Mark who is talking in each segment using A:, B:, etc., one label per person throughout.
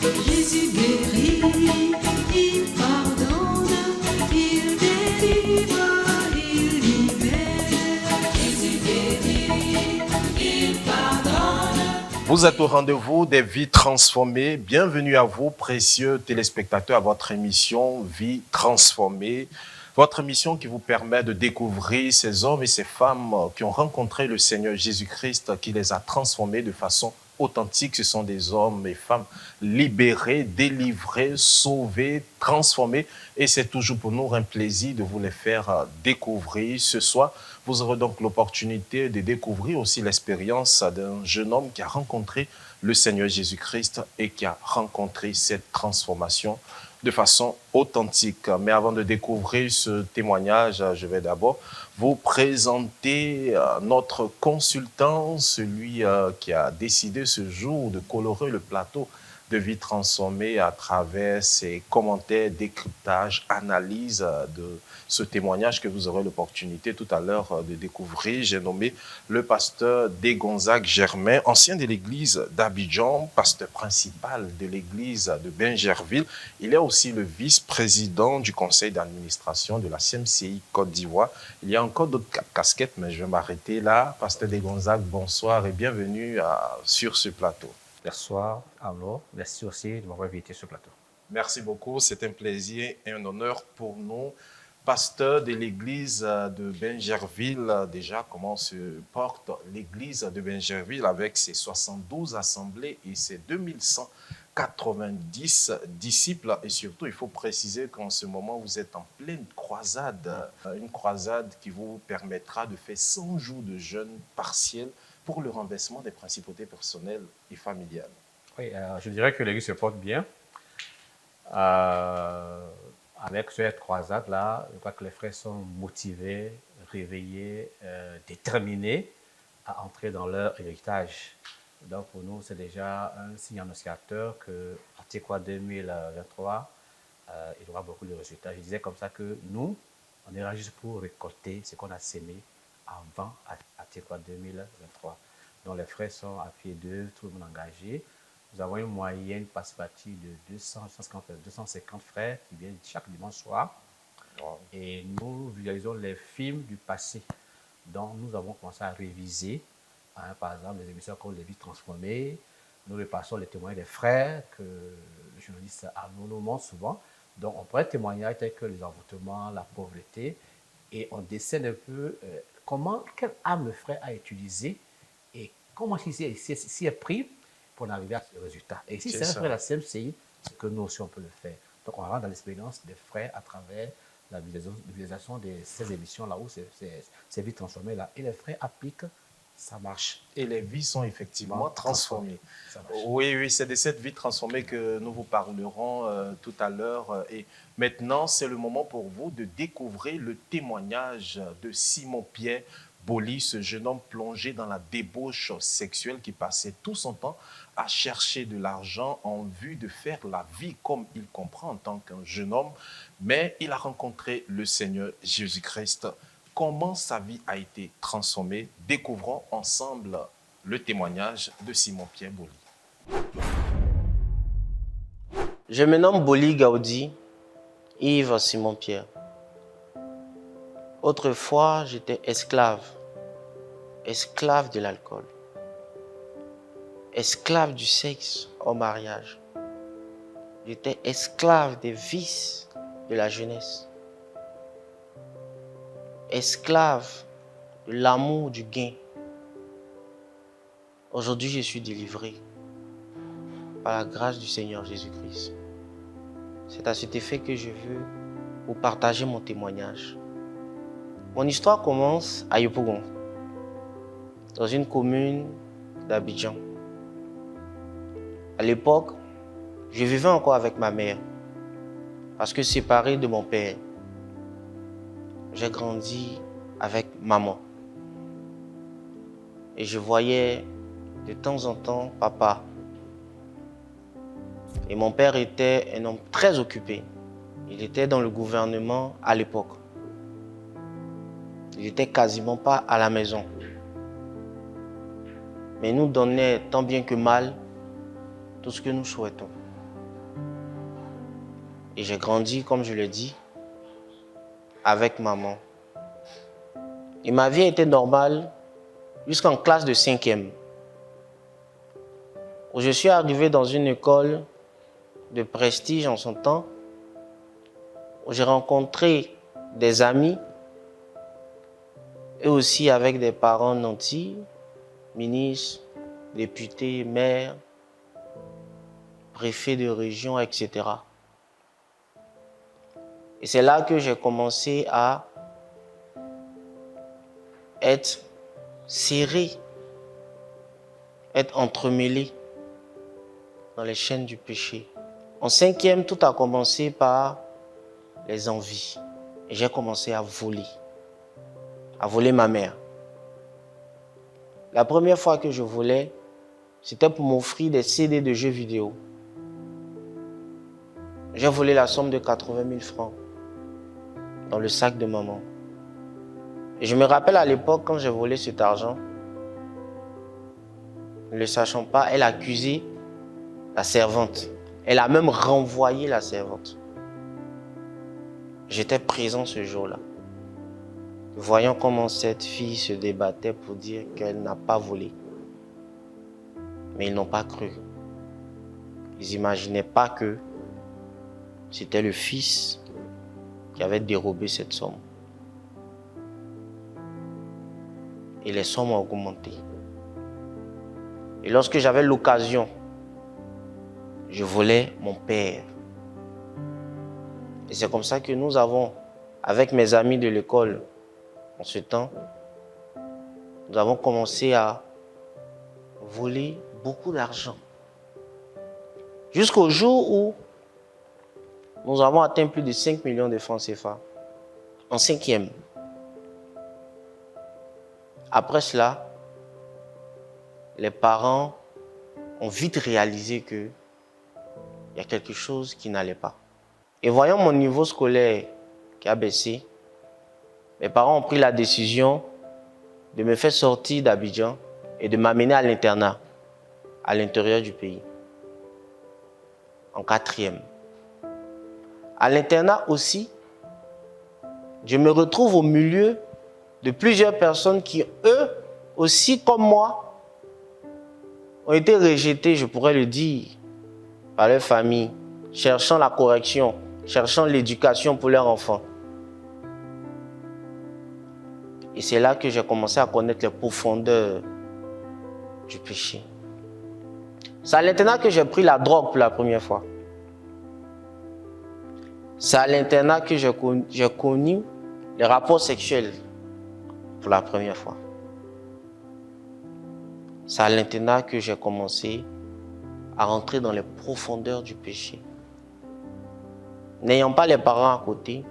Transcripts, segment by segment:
A: Jésus guérit, il pardonne, il délivre, il libère. Jésus guérit, il pardonne.
B: Vous êtes au rendez-vous des vies transformées. Bienvenue à vous, précieux téléspectateurs, à votre émission Vie transformée. Votre émission qui vous permet de découvrir ces hommes et ces femmes qui ont rencontré le Seigneur Jésus-Christ, qui les a transformés de façon authentique. Ce sont des hommes et femmes libérés, délivrés, sauvés, transformés. Et c'est toujours pour nous un plaisir de vous les faire découvrir. Ce soir, vous aurez donc l'opportunité de découvrir aussi l'expérience d'un jeune homme qui a rencontré le Seigneur Jésus-Christ et qui a rencontré cette transformation de façon authentique. Mais avant de découvrir ce témoignage, je vais d'abord vous présenter notre consultant, celui qui a décidé ce jour de colorer le plateau de Vie transformée à travers ses commentaires, décryptages, analyses de ce témoignage que vous aurez l'opportunité tout à l'heure de découvrir. J'ai nommé le pasteur Desgonzagues Germain, ancien de l'église d'Abidjan, pasteur principal de l'église de Bingerville. Il est aussi le vice-président du conseil d'administration de la CMCI Côte d'Ivoire. Il y a encore d'autres casquettes, mais je vais m'arrêter là. Pasteur Desgonzagues, bonsoir et bienvenue sur ce plateau.
C: Bonsoir, Arnaud. Merci aussi de m'avoir invité sur le plateau.
B: Merci beaucoup. C'est un plaisir et un honneur pour nous. Pasteur de l'église de Bingerville, déjà, comment se porte l'église de Bingerville avec ses 72 assemblées et ses 2190 disciples. Et surtout, il faut préciser qu'en ce moment, vous êtes en pleine croisade, une croisade qui vous permettra de faire 100 jours de jeûne partiel pour le renversement des principautés personnelles et familiales.
C: Oui, je dirais que l'église se porte bien. Avec cette croisade-là, je crois que les frères sont motivés, réveillés, déterminés à entrer dans leur héritage. Donc pour nous, c'est déjà un signe annonciateur que Atikwa 2023, il y aura beaucoup de résultats. Je disais comme ça que nous, on est là juste pour récolter ce qu'on a sémé avant Atikwa 2023. Donc les frères sont à pied d'œuvre, tout le monde engagé. Nous avons une moyenne participative de 250 frères qui viennent chaque dimanche soir. Wow. Et nous visualisons les films du passé. Donc nous avons commencé à réviser, par exemple, les émissions comme Les Vies transformées. Nous repassons les témoignages des frères que le journaliste Arnaud nous montre souvent. Donc on prend des témoignages tels que les envoûtements, la pauvreté, et on dessine un peu quelle âme le frère a utilisé et comment il s'y est pris pour en arriver à ce résultat. Et si c'est un frère de la CMCI, c'est que nous aussi on peut le faire. Donc on rentre dans l'expérience des frères à travers la visualisation de ces émissions-là où ces vies transformées là. Et les frères appliquent, ça marche.
B: Et les vies sont effectivement transformées. Oui, c'est de cette vie transformée que nous vous parlerons tout à l'heure. Et maintenant, c'est le moment pour vous de découvrir le témoignage de Simon-Pierre Boli, ce jeune homme plongé dans la débauche sexuelle qui passait tout son temps à chercher de l'argent en vue de faire la vie comme il comprend en tant qu'un jeune homme. Mais il a rencontré le Seigneur Jésus-Christ. Comment sa vie a été transformée? Découvrons ensemble le témoignage de Simon-Pierre Boli.
D: Je me nomme Boli Gaudi, Yves Simon-Pierre. Autrefois, j'étais esclave de l'alcool, esclave du sexe au mariage. J'étais esclave des vices de la jeunesse, esclave de l'amour du gain. Aujourd'hui, je suis délivré par la grâce du Seigneur Jésus-Christ. C'est à cet effet que je veux vous partager mon témoignage. Mon histoire commence à Yopougon, dans une commune d'Abidjan. À l'époque, je vivais encore avec ma mère, parce que séparé de mon père, j'ai grandi avec maman. Et je voyais de temps en temps papa. Et mon père était un homme très occupé. Il était dans le gouvernement à l'époque. Il n'était quasiment pas à la maison. Mais il nous donnait tant bien que mal tout ce que nous souhaitons. Et j'ai grandi, comme je l'ai dit, avec maman. Et ma vie était normale jusqu'en classe de 5e. Où je suis arrivé dans une école de prestige en son temps, où j'ai rencontré des amis et aussi avec des parents nantis, ministres, députés, maires, préfets de région, etc. Et c'est là que j'ai commencé à être serré, être entremêlé dans les chaînes du péché. En 5e, tout a commencé par les envies. Et j'ai commencé à voler ma mère. La première fois que je volais, c'était pour m'offrir des CD de jeux vidéo. J'ai volé la somme de 80 000 francs dans le sac de maman. Et je me rappelle à l'époque, quand j'ai volé cet argent, ne le sachant pas, elle a accusé la servante. Elle a même renvoyé la servante. J'étais présent ce jour-là. Voyant comment cette fille se débattait pour dire qu'elle n'a pas volé. Mais ils n'ont pas cru. Ils n'imaginaient pas que c'était le fils qui avait dérobé cette somme. Et les sommes ont augmenté. Et lorsque j'avais l'occasion, je volais mon père. Et c'est comme ça que nous avons, avec mes amis de l'école, en ce temps, nous avons commencé à voler beaucoup d'argent. Jusqu'au jour où nous avons atteint plus de 5 millions de francs CFA. En 5e. Après cela, les parents ont vite réalisé qu'il y a quelque chose qui n'allait pas. Et voyant mon niveau scolaire qui a baissé, mes parents ont pris la décision de me faire sortir d'Abidjan et de m'amener à l'internat, à l'intérieur du pays, en 4e. À l'internat aussi, je me retrouve au milieu de plusieurs personnes qui, eux aussi, comme moi, ont été rejetées, je pourrais le dire, par leur famille, cherchant la correction, cherchant l'éducation pour leurs enfants. Et c'est là que j'ai commencé à connaître les profondeurs du péché. C'est à l'internat que j'ai pris la drogue pour la première fois. C'est à l'internat que j'ai connu les rapports sexuels pour la première fois. C'est à l'internat que j'ai commencé à rentrer dans les profondeurs du péché. N'ayant pas les parents à côté,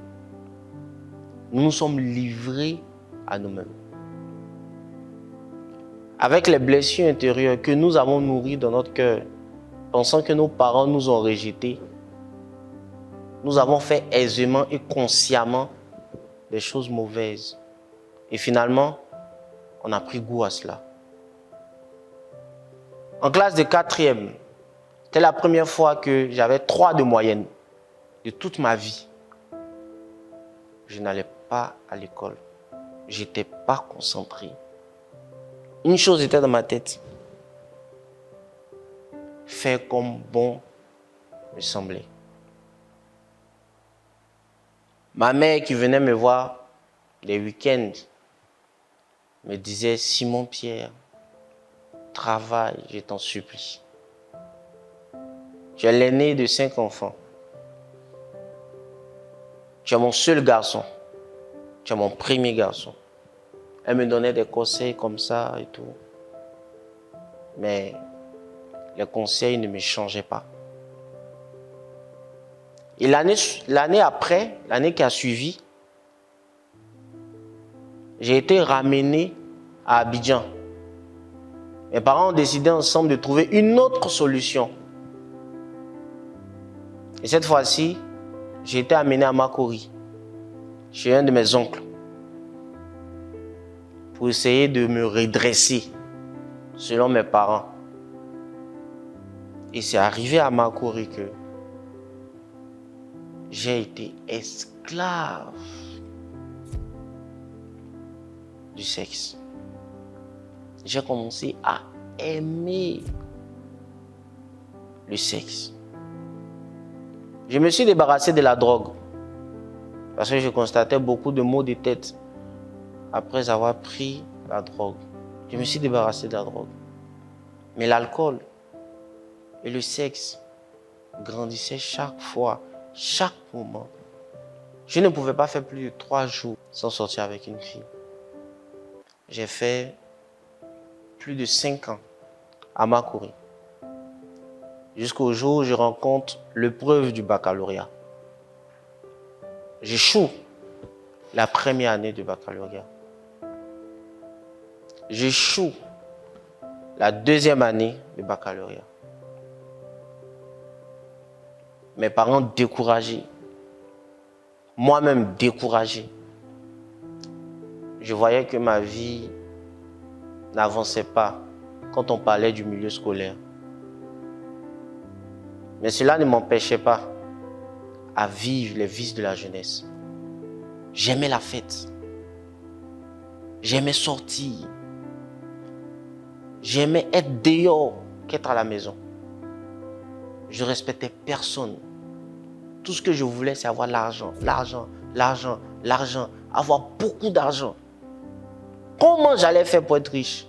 D: nous nous sommes livrés à nous-mêmes. Avec les blessures intérieures que nous avons nourries dans notre cœur, pensant que nos parents nous ont rejetés, nous avons fait aisément et consciemment des choses mauvaises. Et finalement, on a pris goût à cela. En classe de 4e, c'était la première fois que j'avais 3 de moyenne de toute ma vie. Je n'allais pas à l'école. Je n'étais pas concentré. Une chose était dans ma tête. Faire comme bon me semblait. Ma mère qui venait me voir les week-ends me disait « Simon-Pierre, travaille, je t'en supplie. Tu es l'aîné de 5 enfants. Tu es mon seul garçon. Tu es mon premier garçon. » Elle me donnait des conseils comme ça et tout. Mais les conseils ne me changeaient pas. Et l'année après, l'année qui a suivi, j'ai été ramené à Abidjan. Mes parents ont décidé ensemble de trouver une autre solution. Et cette fois-ci, j'ai été amené à Makori, chez un de mes oncles, pour essayer de me redresser, selon mes parents. Et c'est arrivé à Makori que j'ai été esclave du sexe. J'ai commencé à aimer le sexe. Je me suis débarrassé de la drogue parce que je constatais beaucoup de maux de tête après avoir pris la drogue. Je me suis débarrassé de la drogue. Mais l'alcool et le sexe grandissaient chaque fois, chaque moment. Je ne pouvais pas faire plus de 3 jours sans sortir avec une fille. J'ai fait plus de 5 ans à m'accourir. Jusqu'au jour où je rencontre l'épreuve du baccalauréat. J'échoue la première année du baccalauréat. J'échoue la deuxième année du baccalauréat. Mes parents découragés. Moi-même découragé. Je voyais que ma vie n'avançait pas quand on parlait du milieu scolaire. Mais cela ne m'empêchait pas à vivre les vices de la jeunesse. J'aimais la fête. J'aimais sortir. J'aimais être dehors qu'être à la maison. Je ne respectais personne. Tout ce que je voulais, c'est avoir l'argent, l'argent, l'argent, l'argent, avoir beaucoup d'argent. Comment j'allais faire pour être riche?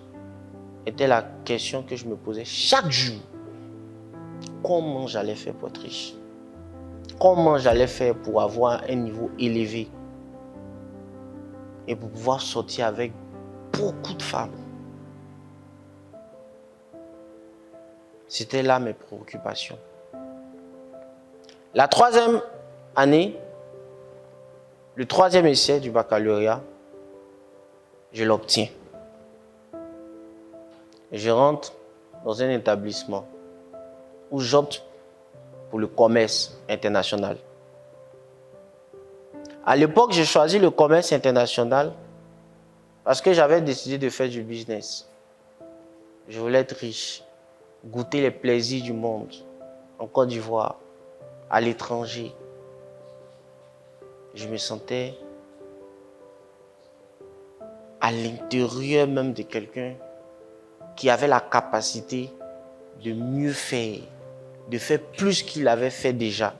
D: Était la question que je me posais chaque jour. Comment j'allais faire pour être riche? Comment j'allais faire pour avoir un niveau élevé et pour pouvoir sortir avec beaucoup de femmes? C'était là mes préoccupations. La 3e année, le 3e essai du baccalauréat, je l'obtiens. Je rentre dans un établissement où j'opte pour le commerce international. À l'époque, j'ai choisi le commerce international parce que j'avais décidé de faire du business. Je voulais être riche, goûter les plaisirs du monde, en Côte d'Ivoire, à l'étranger. Je me sentais à l'intérieur même de quelqu'un qui avait la capacité de mieux faire, de faire plus qu'il avait fait déjà.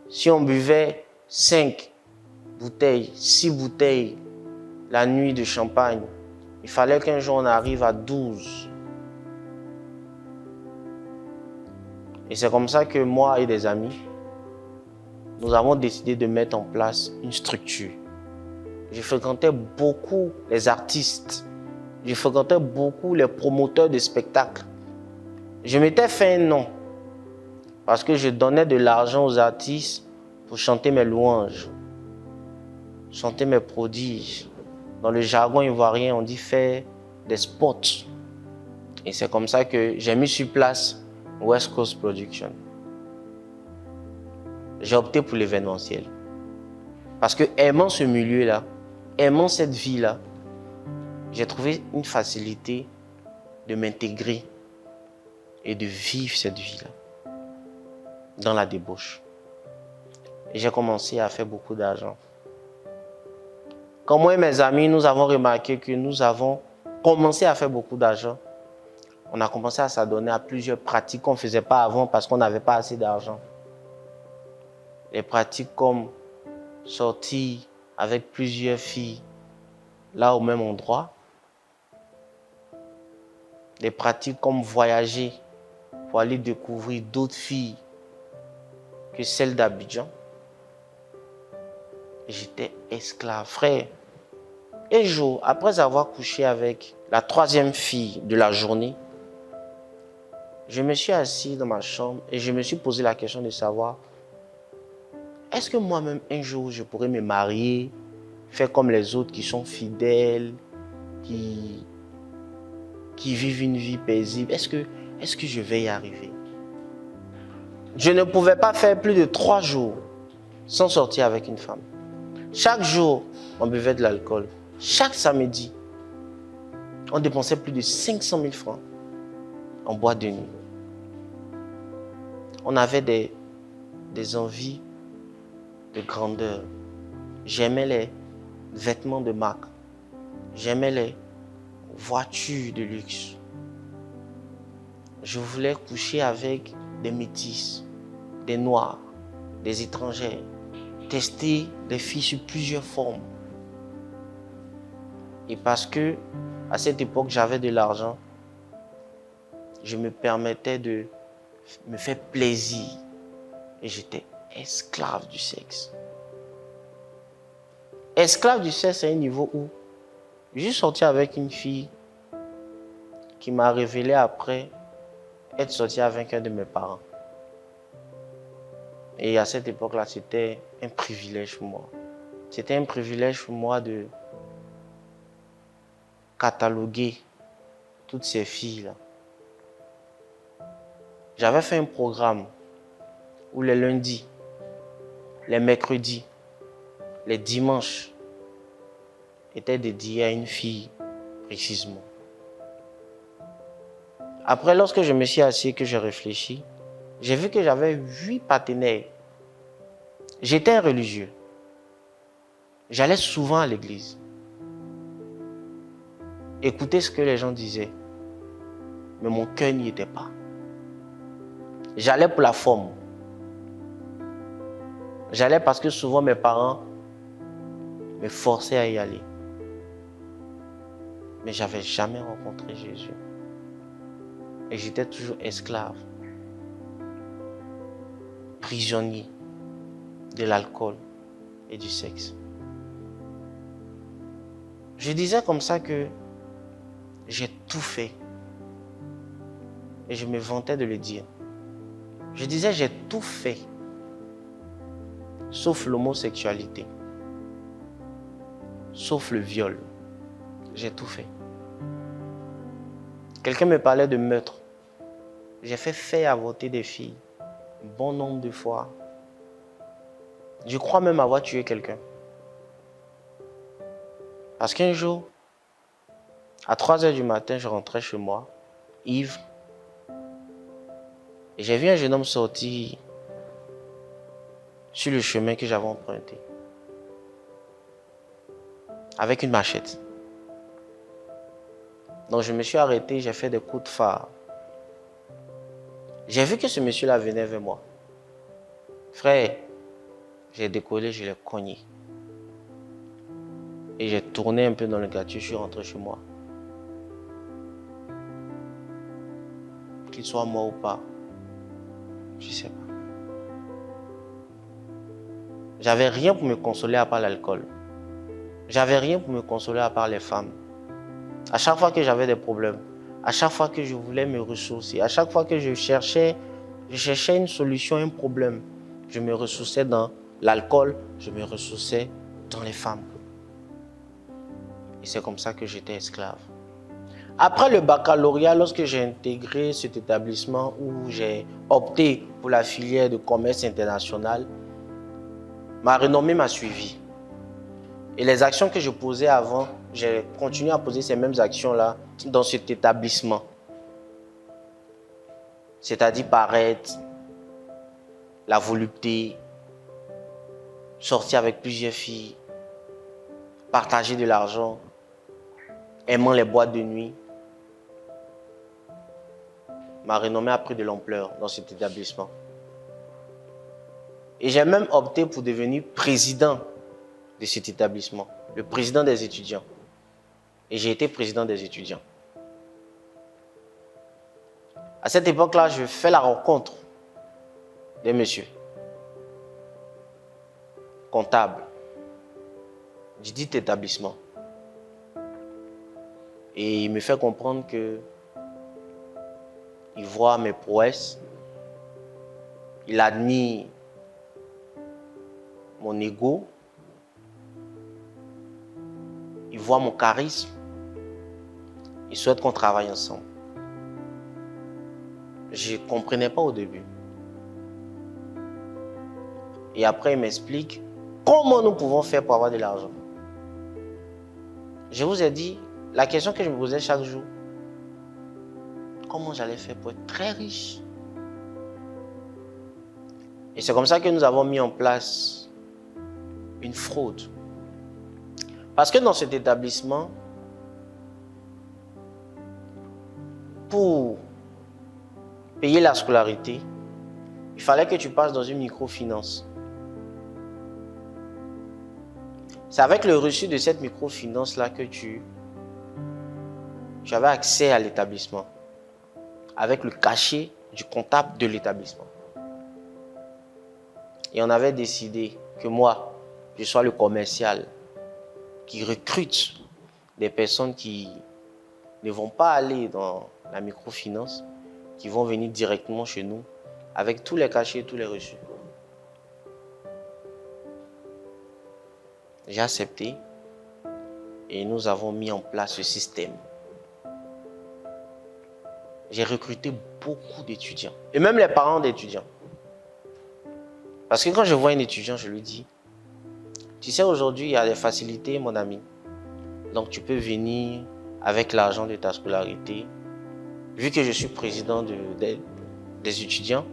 D: Si on buvait 5 bouteilles, 6 bouteilles la nuit de champagne, il fallait qu'un jour on arrive à 12. Et c'est comme ça que moi et des amis, nous avons décidé de mettre en place une structure. Je fréquentais beaucoup les artistes. Je fréquentais beaucoup les promoteurs de spectacles. Je m'étais fait un nom parce que je donnais de l'argent aux artistes pour chanter mes louanges, chanter mes prodiges. Dans le jargon ivoirien, on dit faire des spots. Et c'est comme ça que j'ai mis sur place West Coast Production. J'ai opté pour l'événementiel. Parce que aimant ce milieu-là, aimant cette vie-là, j'ai trouvé une facilité de m'intégrer et de vivre cette vie-là dans la débauche. Et j'ai commencé à faire beaucoup d'argent. Quand moi et mes amis, nous avons remarqué que nous avons commencé à faire beaucoup d'argent, on a commencé à s'adonner à plusieurs pratiques qu'on ne faisait pas avant parce qu'on n'avait pas assez d'argent. Les pratiques comme sortir avec plusieurs filles là au même endroit. Des pratiques comme voyager pour aller découvrir d'autres filles que celles d'Abidjan. J'étais esclave, frère. Un jour, après avoir couché avec la 3e fille de la journée, je me suis assis dans ma chambre et je me suis posé la question de savoir est-ce que moi-même un jour je pourrais me marier, faire comme les autres qui sont fidèles, qui vivent une vie paisible. Est-ce que je vais y arriver? Je ne pouvais pas faire plus de 3 jours sans sortir avec une femme. Chaque jour, on buvait de l'alcool. Chaque samedi, on dépensait plus de 500 000 francs en boîte de nuit. On avait des des envies de grandeur. J'aimais les vêtements de marque. J'aimais les voitures de luxe. Je voulais coucher avec des métis, des noirs, des étrangères, tester les filles sur plusieurs formes. Et parce que à cette époque j'avais de l'argent, je me permettais de me faire plaisir et j'étais esclave du sexe. Esclave du sexe à un niveau où je suis sorti avec une fille qui m'a révélé après être sorti avec un de mes parents. Et à cette époque-là, c'était un privilège pour moi. C'était un privilège pour moi de cataloguer toutes ces filles-là. J'avais fait un programme où les lundis, les mercredis, les dimanches étaient dédiés à une fille précisément. Après, lorsque je me suis assis et que j'ai réfléchi, j'ai vu que j'avais 8 partenaires. J'étais un religieux. J'allais souvent à l'église. Écouter ce que les gens disaient. Mais mon cœur n'y était pas. J'allais pour la forme. J'allais parce que souvent mes parents me forçaient à y aller. Mais je n'avais jamais rencontré Jésus. Et j'étais toujours esclave, prisonnier de l'alcool et du sexe. Je disais comme ça que j'ai tout fait. Et je me vantais de le dire. Je disais j'ai tout fait, sauf l'homosexualité, sauf le viol. J'ai tout fait. Quelqu'un me parlait de meurtre. J'ai fait faire avorter des filles un bon nombre de fois. Je crois même avoir tué quelqu'un. Parce qu'un jour, à 3h du matin, je rentrais chez moi, ivre. Et j'ai vu un jeune homme sortir sur le chemin que j'avais emprunté. Avec une machette. Donc je me suis arrêté, j'ai fait des coups de phare. J'ai vu que ce monsieur-là venait vers moi. Frère, j'ai décollé, je l'ai cogné. Et j'ai tourné un peu dans le quartier, je suis rentré chez moi. Qu'il soit mort ou pas, je ne sais pas. J'avais rien pour me consoler à part l'alcool. J'avais rien pour me consoler à part les femmes. À chaque fois que j'avais des problèmes, à chaque fois que je voulais me ressourcer, à chaque fois que je cherchais une solution à un problème, je me ressourçais dans l'alcool, je me ressourçais dans les femmes. Et c'est comme ça que j'étais esclave. Après le baccalauréat, lorsque j'ai intégré cet établissement où j'ai opté pour la filière de commerce international, ma renommée m'a suivi. Et les actions que je posais avant, j'ai continué à poser ces mêmes actions-là dans cet établissement. C'est-à-dire paraître, la volupté, sortir avec plusieurs filles, partager de l'argent, aimant les boîtes de nuit. Ma renommée a pris de l'ampleur dans cet établissement. Et j'ai même opté pour devenir président de cet établissement, le président des étudiants. Et j'ai été président des étudiants. À cette époque-là, je fais la rencontre des messieurs comptables du dit établissement. Et il me fait comprendre que il voit mes prouesses, il admire mon ego, il voit mon charisme, il souhaite qu'on travaille ensemble. Je ne comprenais pas au début. Et après, il m'explique comment nous pouvons faire pour avoir de l'argent. Je vous ai dit, la question que je me posais chaque jour, comment j'allais faire pour être très riche? Et c'est comme ça que nous avons mis en place une fraude. Parce que dans cet établissement, pour payer la scolarité, il fallait que tu passes dans une microfinance. C'est avec le reçu de cette microfinance-là que tu avais accès à l'établissement, avec le cachet du comptable de l'établissement. Et on avait décidé que moi, je sois le commercial qui recrute des personnes qui ne vont pas aller dans la microfinance, qui vont venir directement chez nous avec tous les cachets et tous les reçus. J'ai accepté et nous avons mis en place ce système. J'ai recruté beaucoup d'étudiants et même les parents d'étudiants. Parce que quand je vois un étudiant, je lui dis, tu sais, aujourd'hui, il y a des facilités, mon ami. Donc, tu peux venir avec l'argent de ta scolarité. Vu que je suis président des étudiants,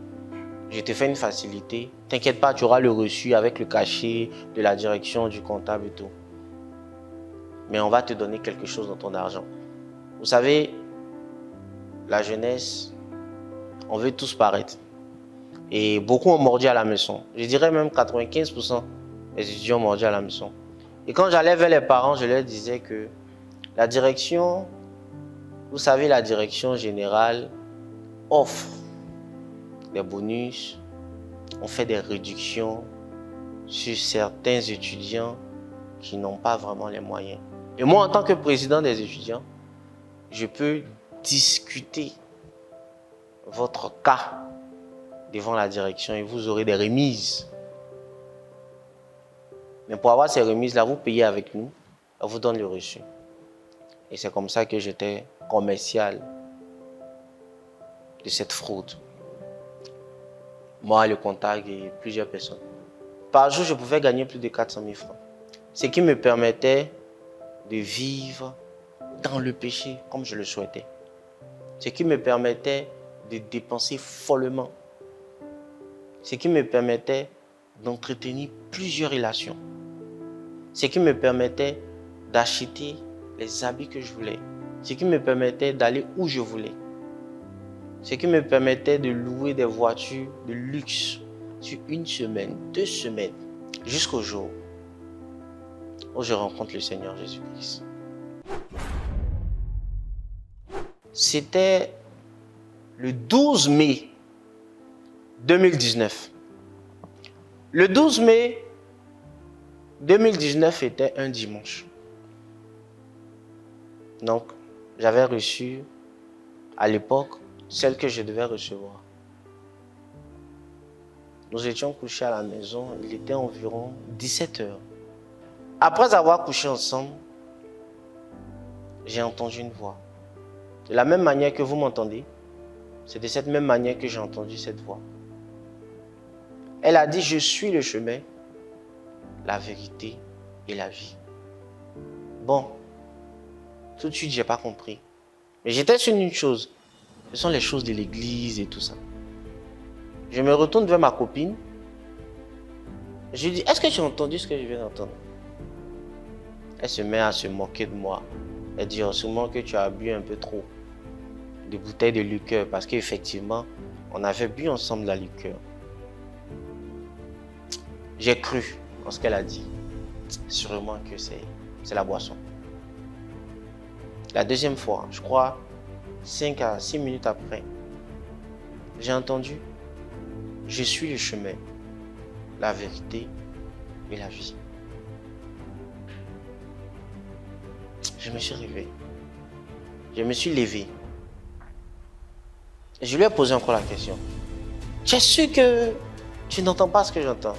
D: je te fais une facilité. T'inquiète pas, tu auras le reçu avec le cachet de la direction, du comptable et tout. Mais on va te donner quelque chose dans ton argent. Vous savez, la jeunesse, on veut tous paraître. Et beaucoup ont mordu à la maison. Je dirais même 95% des étudiants ont mordu à la maison. Et quand j'allais vers les parents, je leur disais que la direction, vous savez, la direction générale offre des bonus, on fait des réductions sur certains étudiants qui n'ont pas vraiment les moyens. Et moi, en tant que président des étudiants, je peux discuter votre cas devant la direction et vous aurez des remises. Mais pour avoir ces remises-là, vous payez avec nous, on vous donne le reçu. Et c'est comme ça que j'étais commercial de cette fraude. Moi, le comptable et plusieurs personnes. Par jour, je pouvais gagner plus de 400 000 francs. Ce qui me permettait de vivre dans le péché comme je le souhaitais. Ce qui me permettait de dépenser follement. Ce qui me permettait d'entretenir plusieurs relations. Ce qui me permettait d'acheter les habits que je voulais. Ce qui me permettait d'aller où je voulais. Ce qui me permettait de louer des voitures de luxe sur 1 semaine, 2 semaines, jusqu'au jour où je rencontre le Seigneur Jésus-Christ. C'était le 12 mai 2019. Le 12 mai 2019 était un dimanche. Donc, j'avais reçu à l'époque celle que je devais recevoir. Nous étions couchés à la maison, il était environ 17 heures. Après avoir couché ensemble, j'ai entendu une voix. De la même manière que vous m'entendez, c'est de cette même manière que j'ai entendu cette voix. Elle a dit, je suis le chemin, la vérité et la vie. Bon, tout de suite, je n'ai pas compris. Mais j'étais sur une chose. Ce sont les choses de l'église et tout ça. Je me retourne vers ma copine. Je lui dis, est-ce que tu as entendu ce que je viens d'entendre? Elle se met à se moquer de moi. Elle dit, sûrement que tu as bu un peu trop de bouteilles de liqueur. Parce qu'effectivement, on avait bu ensemble la liqueur. J'ai cru en ce qu'elle a dit. Sûrement que c'est la boisson. La deuxième fois, je crois, 5 à 6 minutes après, j'ai entendu, je suis le chemin, la vérité et la vie. Je me suis réveillé. Je me suis levé. Et je lui ai posé encore la question. Tu es sûr que tu n'entends pas ce que j'entends?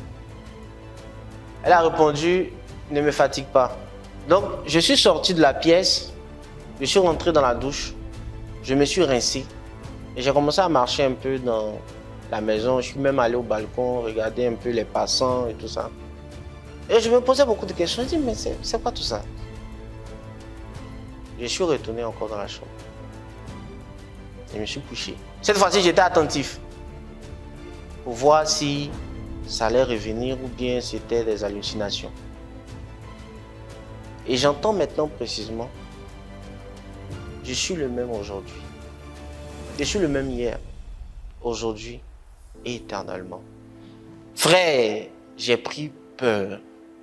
D: Elle a répondu, ne me fatigue pas. Donc, je suis sorti de la pièce, je suis rentré dans la douche, je me suis rincé et j'ai commencé à marcher un peu dans la maison. Je suis même allé au balcon, regarder un peu les passants et tout ça. Et je me posais beaucoup de questions. Je me dis, mais c'est quoi tout ça? Je suis retourné encore dans la chambre. Je me suis couché. Cette fois-ci, j'étais attentif pour voir si ça allait revenir ou bien c'était des hallucinations. Et j'entends maintenant précisément, je suis le même aujourd'hui. Je suis le même hier, aujourd'hui et éternellement. Frère, j'ai pris peur.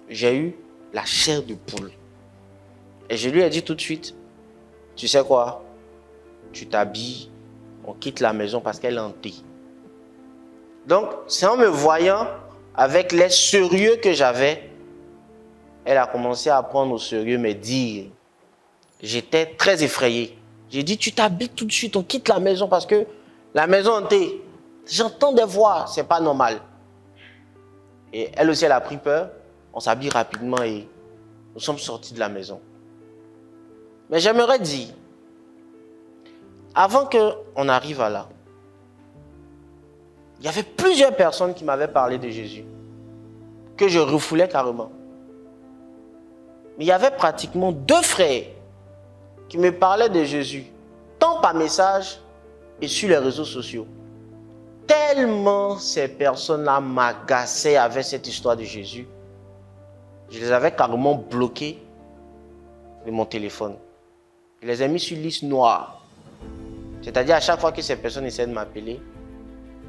D: J'ai eu la chair de poule. Et je lui ai dit tout de suite, tu sais quoi? Tu t'habilles, on quitte la maison parce qu'elle est hantée. Donc, c'est en me voyant avec les sérieux que j'avais, elle a commencé à prendre au sérieux mes dires. J'étais très effrayé. J'ai dit, tu t'habilles tout de suite, on quitte la maison parce que la maison est hantée. J'entends des voix, c'est pas normal. Et elle aussi, elle a pris peur. On s'habille rapidement et nous sommes sortis de la maison. Mais j'aimerais dire, avant qu'on arrive à là, il y avait plusieurs personnes qui m'avaient parlé de Jésus, que je refoulais carrément. Mais il y avait pratiquement 2 frères qui me parlaient de Jésus, tant par message et sur les réseaux sociaux. Tellement ces personnes-là m'agaçaient avec cette histoire de Jésus, je les avais carrément bloqués de mon téléphone. Je les ai mis sur liste noire. C'est-à-dire à chaque fois que ces personnes essaient de m'appeler,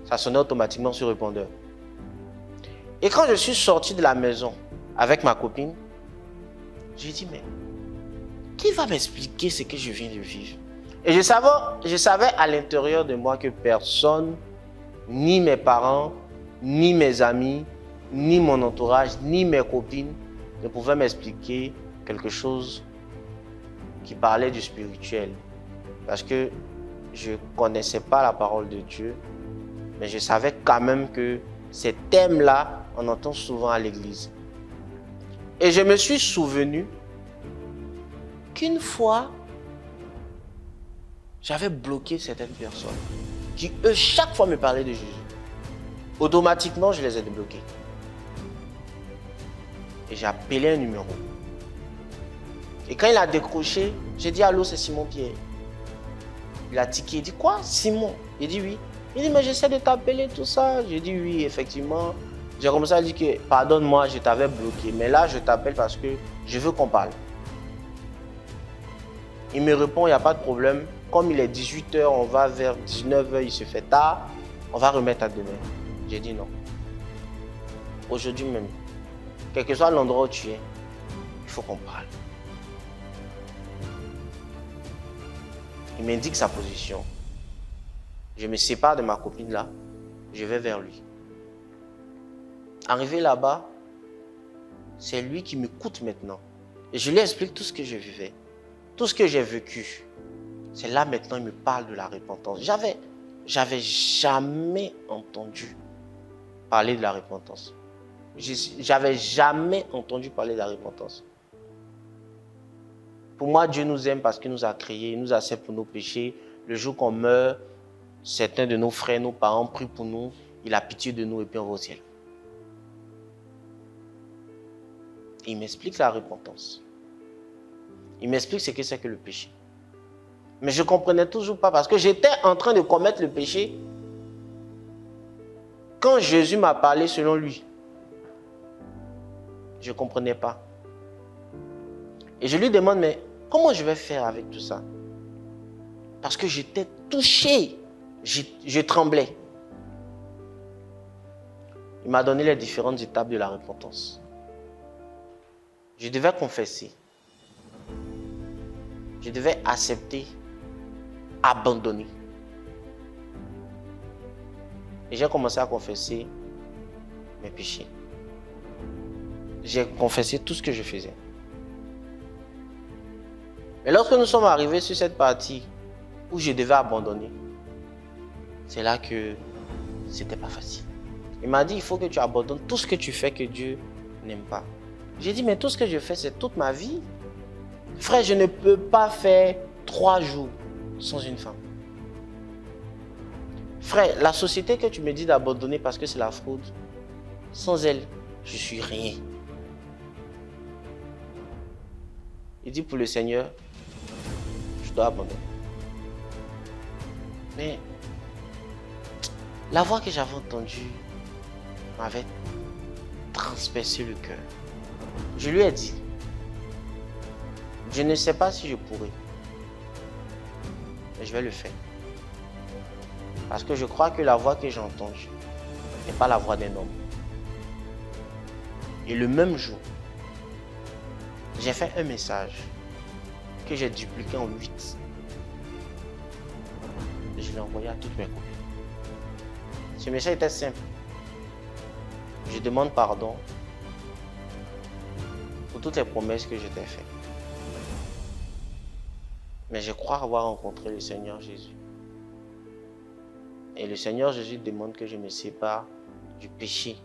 D: ça sonnait automatiquement sur répondeur. Et quand je suis sorti de la maison avec ma copine, j'ai dit, mais qui va m'expliquer ce que je viens de vivre? Et je savais à l'intérieur de moi que personne, ni mes parents, ni mes amis, ni mon entourage, ni mes copines ne pouvaient m'expliquer quelque chose qui parlait du spirituel. Parce que je ne connaissais pas la parole de Dieu, mais je savais quand même que ces thèmes-là, on entend souvent à l'église. Et je me suis souvenu qu'une fois, j'avais bloqué certaines personnes qui, eux, chaque fois me parlaient de Jésus. Automatiquement, je les ai débloqués. Et j'ai appelé un numéro. Et quand il a décroché, j'ai dit, allô, c'est Simon Pierre. Il a tiqué, il dit, quoi, Simon? Il dit, oui. Il dit, mais j'essaie de t'appeler, tout ça. J'ai dit, oui, effectivement. J'ai commencé à dire que, pardonne-moi, je t'avais bloqué. Mais là, je t'appelle parce que je veux qu'on parle. Il me répond, il n'y a pas de problème. Comme il est 18h, on va vers 19h, il se fait tard. On va remettre à demain. J'ai dit non. Aujourd'hui même, quel que soit l'endroit où tu es, il faut qu'on parle. Il m'indique sa position. Je me sépare de ma copine là. Je vais vers lui. Arrivé là-bas, c'est lui qui m'écoute maintenant. Et je lui explique tout ce que je vivais. Tout ce que j'ai vécu. C'est là maintenant, il me parle de la repentance. J'avais jamais entendu parler de la repentance. J'avais jamais entendu parler de la repentance. Pour moi, Dieu nous aime parce qu'il nous a créés, il nous accepte pour nos péchés. Le jour qu'on meurt, certains de nos frères, nos parents prient pour nous, il a pitié de nous et puis on va au ciel. Et il m'explique la repentance. Il m'explique ce que c'est que le péché. Mais je ne comprenais toujours pas parce que j'étais en train de commettre le péché quand Jésus m'a parlé selon lui. Je ne comprenais pas. Et je lui demande, mais comment je vais faire avec tout ça? Parce que j'étais touché. Je tremblais. Il m'a donné les différentes étapes de la repentance. Je devais confesser. Je devais accepter, abandonner. Et j'ai commencé à confesser mes péchés. J'ai confessé tout ce que je faisais. Mais lorsque nous sommes arrivés sur cette partie où je devais abandonner, c'est là que c'était pas facile. Il m'a dit, il faut que tu abandonnes tout ce que tu fais que Dieu n'aime pas. J'ai dit, mais tout ce que je fais, c'est toute ma vie. Frère, je ne peux pas faire 3 jours sans une femme. Frère, la société que tu me dis d'abandonner parce que c'est la fraude, sans elle, je suis rien. Il dit, pour le Seigneur, je dois abandonner. Mais la voix que j'avais entendue m'avait transpercé le cœur. Je lui ai dit, je ne sais pas si je pourrai, mais je vais le faire. Parce que je crois que la voix que j'ai entendue n'est pas la voix d'un homme. Et le même jour, j'ai fait un message que j'ai dupliqué en 8. Et je l'ai envoyé à toutes mes copines. Ce message était simple. Je demande pardon pour toutes les promesses que je t'ai faites. Mais je crois avoir rencontré le Seigneur Jésus. Et le Seigneur Jésus demande que je me sépare du péché,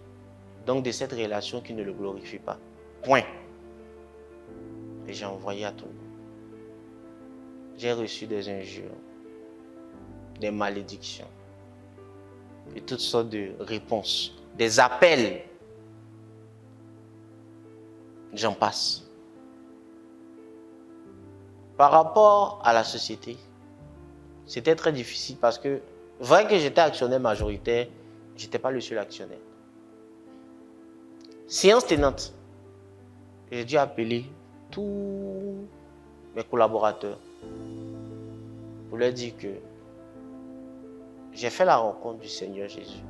D: donc de cette relation qui ne le glorifie pas. Point. Et j'ai envoyé à tout le monde. J'ai reçu des injures, des malédictions et toutes sortes de réponses, des appels. J'en passe. Par rapport à la société, c'était très difficile parce que, vrai que j'étais actionnaire majoritaire, je n'étais pas le seul actionnaire. Séance tenante, j'ai dû appeler tous mes collaborateurs pour leur dire que j'ai fait la rencontre du Seigneur Jésus.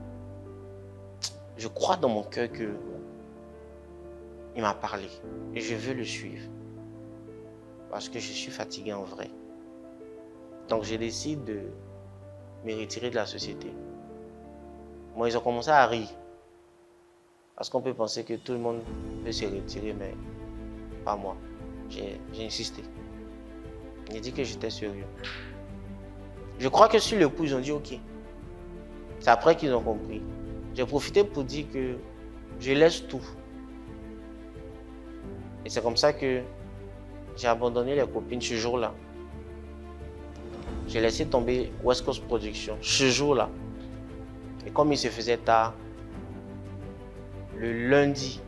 D: Je crois dans mon cœur qu'il m'a parlé et je veux le suivre parce que je suis fatigué en vrai. Donc je décide de me retirer de la société. Moi, ils ont commencé à rire parce qu'on peut penser que tout le monde peut se retirer, mais pas moi. J'ai insisté. J'ai dit que j'étais sérieux. Je crois que sur le coup, ils ont dit OK. C'est après qu'ils ont compris. J'ai profité pour dire que je laisse tout. Et c'est comme ça que j'ai abandonné les copines ce jour-là. J'ai laissé tomber West Coast Production ce jour-là. Et comme il se faisait tard, le lundi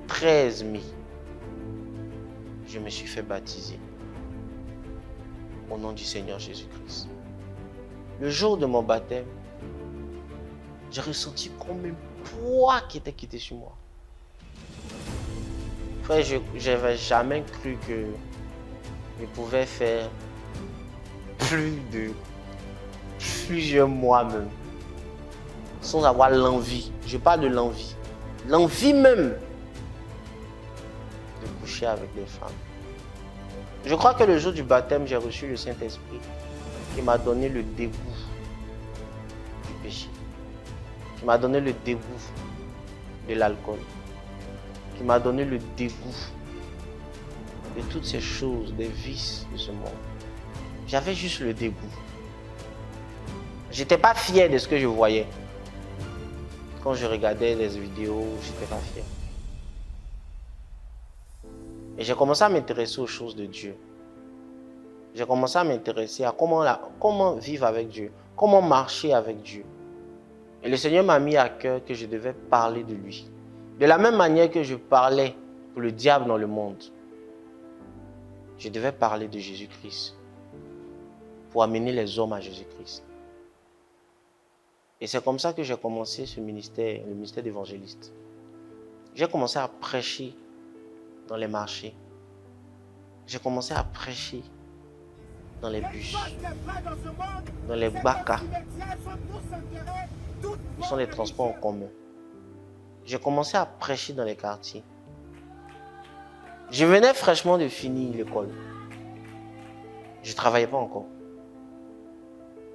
D: 13 mai, je me suis fait baptiser au nom du Seigneur Jésus-Christ. Le jour de mon baptême, j'ai ressenti comme un poids qui était quitté sur moi. Frère, je n'avais jamais cru que je pouvais faire plusieurs mois même sans avoir l'envie. Je parle de l'envie. L'envie même de coucher avec des femmes. Je crois que le jour du baptême, j'ai reçu le Saint-Esprit qui m'a donné le dégoût du péché, qui m'a donné le dégoût de l'alcool, qui m'a donné le dégoût de toutes ces choses, des vices de ce monde. J'avais juste le dégoût. J'étais pas fier de ce que je voyais. Quand je regardais les vidéos, j'étais pas fier. Et j'ai commencé à m'intéresser aux choses de Dieu. J'ai commencé à m'intéresser à comment vivre avec Dieu, comment marcher avec Dieu. Et le Seigneur m'a mis à cœur que je devais parler de lui. De la même manière que je parlais pour le diable dans le monde, je devais parler de Jésus-Christ pour amener les hommes à Jésus-Christ. Et c'est comme ça que j'ai commencé ce ministère, le ministère d'évangéliste. J'ai commencé à prêcher dans les marchés. J'ai commencé à prêcher dans les bus, dans les baka. Ce sont les transports en commun. J'ai commencé à prêcher dans les quartiers. Je venais fraîchement de finir l'école. Je ne travaillais pas encore.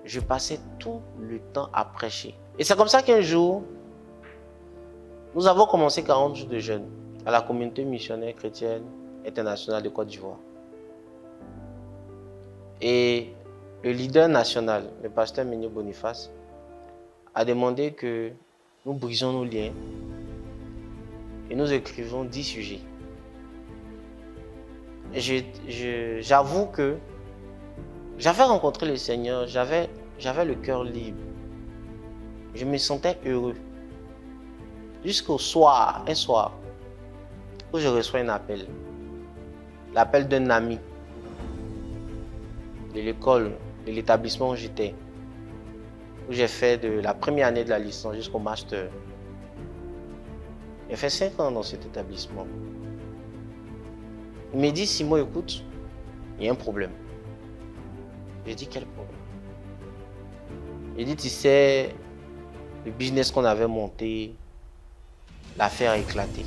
D: Je passais tout le temps à prêcher. Et c'est comme ça qu'un jour, nous avons commencé 40 jours de jeûne à la communauté missionnaire chrétienne internationale de Côte d'Ivoire. Et le leader national, le pasteur Ménio Boniface, a demandé que nous brisions nos liens et nous écrivons 10 sujets. J'avoue que j'avais rencontré le Seigneur, j'avais le cœur libre. Je me sentais heureux. Jusqu'au soir, un soir, où je reçois un appel. L'appel d'un ami de l'école, de l'établissement où j'étais. où j'ai fait de la première année de la licence jusqu'au master. J'ai fait 5 ans dans cet établissement. Il m'a dit, Simon, écoute, il y a un problème. J'ai dit, quel problème? Il dit, tu sais, le business qu'on avait monté, l'affaire a éclaté.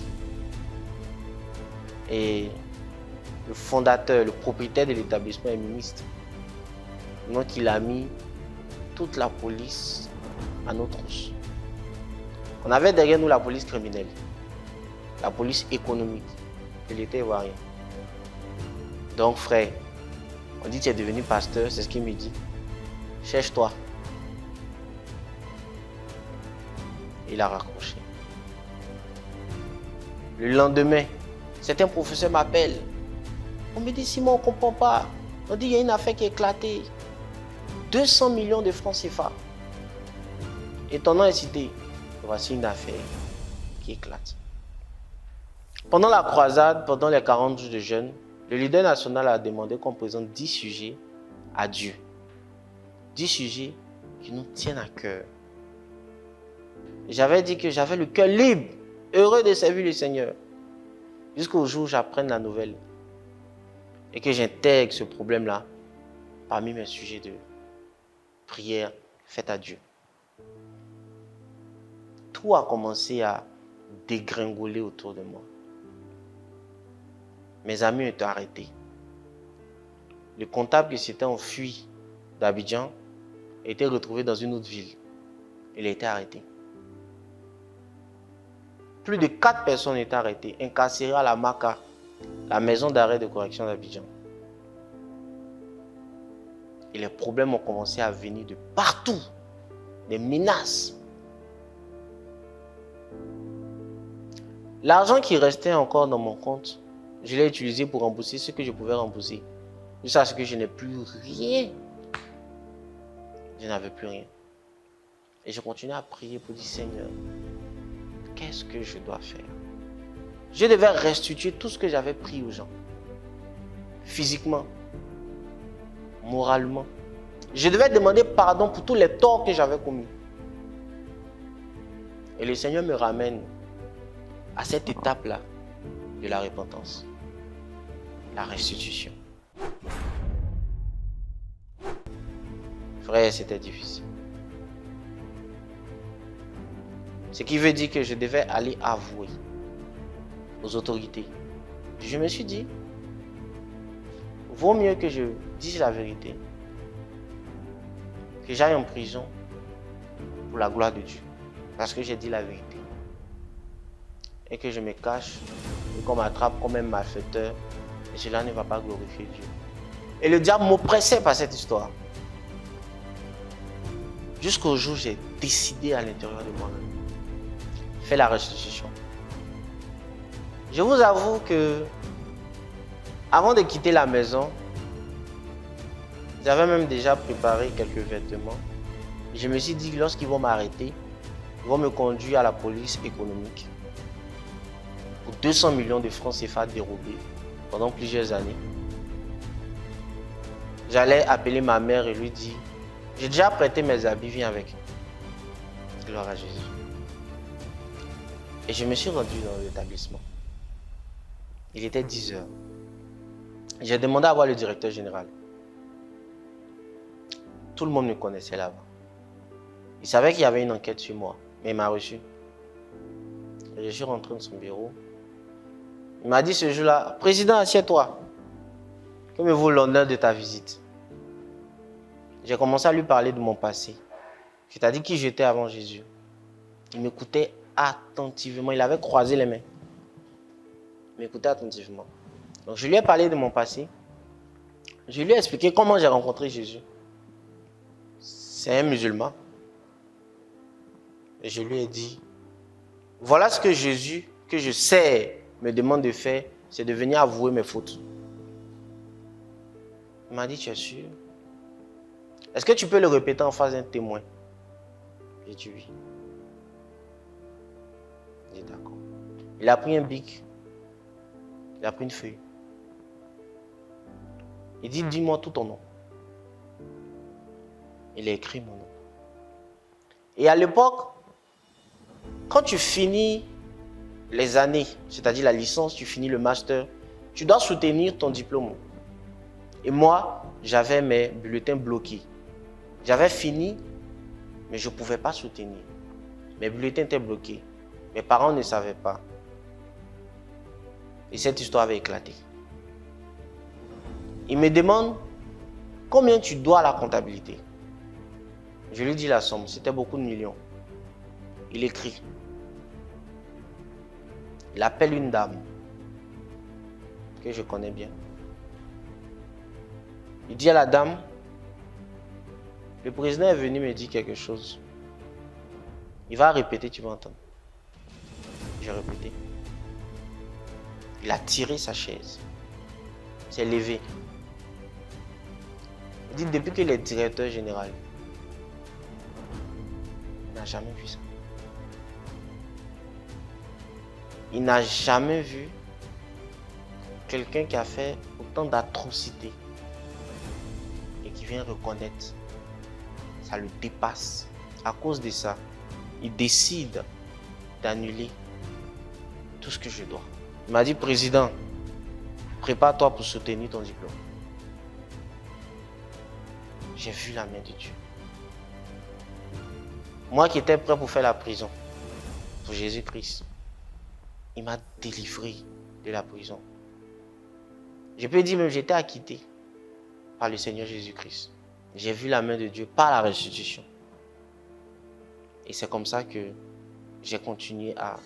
D: Et le fondateur, le propriétaire de l'établissement est ministre. Donc il a mis toute la police à nos trousses. On avait derrière nous la police criminelle, la police économique et l'État ivoirien. Donc frère, on dit tu es devenu pasteur, c'est ce qu'il me dit. Cherche-toi. Il a raccroché. Le lendemain, certains professeurs m'appellent. On me dit, Simon, on ne comprend pas. On dit, il y a une affaire qui a éclaté. 200 millions de francs CFA. Et ton nom est cité. Voici une affaire qui éclate. Pendant la croisade, pendant les 40 jours de jeûne, le leader national a demandé qu'on présente 10 sujets à Dieu. 10 sujets qui nous tiennent à cœur. J'avais dit que j'avais le cœur libre, heureux de servir le Seigneur. Jusqu'au jour où j'apprenne la nouvelle et que j'intègre ce problème-là parmi mes sujets de prière faite à Dieu. Tout a commencé à dégringoler autour de moi. Mes amis ont été arrêtés. Le comptable qui s'était enfui d'Abidjan a été retrouvé dans une autre ville. Il a été arrêté. Plus de 4 personnes ont été arrêtées, incarcérées à la MACA, la maison d'arrêt de correction d'Abidjan. Et les problèmes ont commencé à venir de partout. Des menaces. L'argent qui restait encore dans mon compte, je l'ai utilisé pour rembourser ce que je pouvais rembourser. Jusqu'à ce que je n'ai plus rien. Je n'avais plus rien. Et je continuais à prier pour dire, Seigneur, qu'est-ce que je dois faire? Je devais restituer tout ce que j'avais pris aux gens. Physiquement, moralement. Je devais demander pardon pour tous les torts que j'avais commis. Et le Seigneur me ramène à cette étape-là de la repentance, la restitution. Frère, c'était difficile. Ce qui veut dire que je devais aller avouer aux autorités. Je me suis dit, vaut mieux que je dise la vérité, que j'aille en prison pour la gloire de Dieu, parce que j'ai dit la vérité. Et que je me cache, et qu'on m'attrape comme un malfaiteur, et cela ne va pas glorifier Dieu. Et le diable m'oppressait par cette histoire. Jusqu'au jour où j'ai décidé à l'intérieur de moi-même. Faire la restitution. Je vous avoue que, avant de quitter la maison, j'avais même déjà préparé quelques vêtements. Je me suis dit que lorsqu'ils vont m'arrêter, ils vont me conduire à la police économique pour 200 millions de francs CFA dérobés pendant plusieurs années. J'allais appeler ma mère et lui dire, j'ai déjà prêté mes habits, viens avec. Gloire à Jésus. Et je me suis rendu dans l'établissement. Il était 10 heures. J'ai demandé à voir le directeur général. Tout le monde me connaissait là-bas. Il savait qu'il y avait une enquête sur moi, mais il m'a reçu. Et je suis rentré dans son bureau. Il m'a dit ce jour-là, Président, assieds-toi. Que me vaut l'honneur de ta visite? J'ai commencé à lui parler de mon passé. C'est-à-dire qui j'étais avant Jésus. Il m'écoutait attentivement. Il avait croisé les mains. Il m'écoutait attentivement. Donc je lui ai parlé de mon passé. Je lui ai expliqué comment j'ai rencontré Jésus. C'est un musulman. Et je lui ai dit, voilà ce que Jésus, que je sais, me demande de faire, c'est de venir avouer mes fautes. Il m'a dit, tu es sûr? Est-ce que tu peux le répéter en face d'un témoin? J'ai dit oui. J'ai dit d'accord. Il a pris un bic. Il a pris une feuille. Il dit, dis-moi tout ton nom. Il a écrit mon nom. Et à l'époque, quand tu finis les années, c'est-à-dire la licence, tu finis le master, tu dois soutenir ton diplôme. Et moi, j'avais mes bulletins bloqués. J'avais fini, mais je ne pouvais pas soutenir. Mes bulletins étaient bloqués. Mes parents ne savaient pas. Et cette histoire avait éclaté. Il me demande combien tu dois à la comptabilité. Je lui dis la somme, c'était beaucoup de millions. Il écrit. Il appelle une dame que je connais bien. Il dit à la dame, le président est venu me dire quelque chose. Il va répéter, tu vas entendre. J'ai répété. Il a tiré sa chaise. Il s'est levé. Il dit, depuis qu'il est directeur général, il n'a jamais vu ça. Il n'a jamais vu quelqu'un qui a fait autant d'atrocités et qui vient reconnaître. Ça le dépasse. À cause de ça, il décide d'annuler tout ce que je dois. Il m'a dit, président, prépare-toi pour soutenir ton diplôme. J'ai vu la main de Dieu. Moi qui étais prêt pour faire la prison pour Jésus-Christ, il m'a délivré de la prison. Je peux dire même que j'étais acquitté par le Seigneur Jésus-Christ. J'ai vu la main de Dieu par la restitution. Et c'est comme ça que j'ai continué à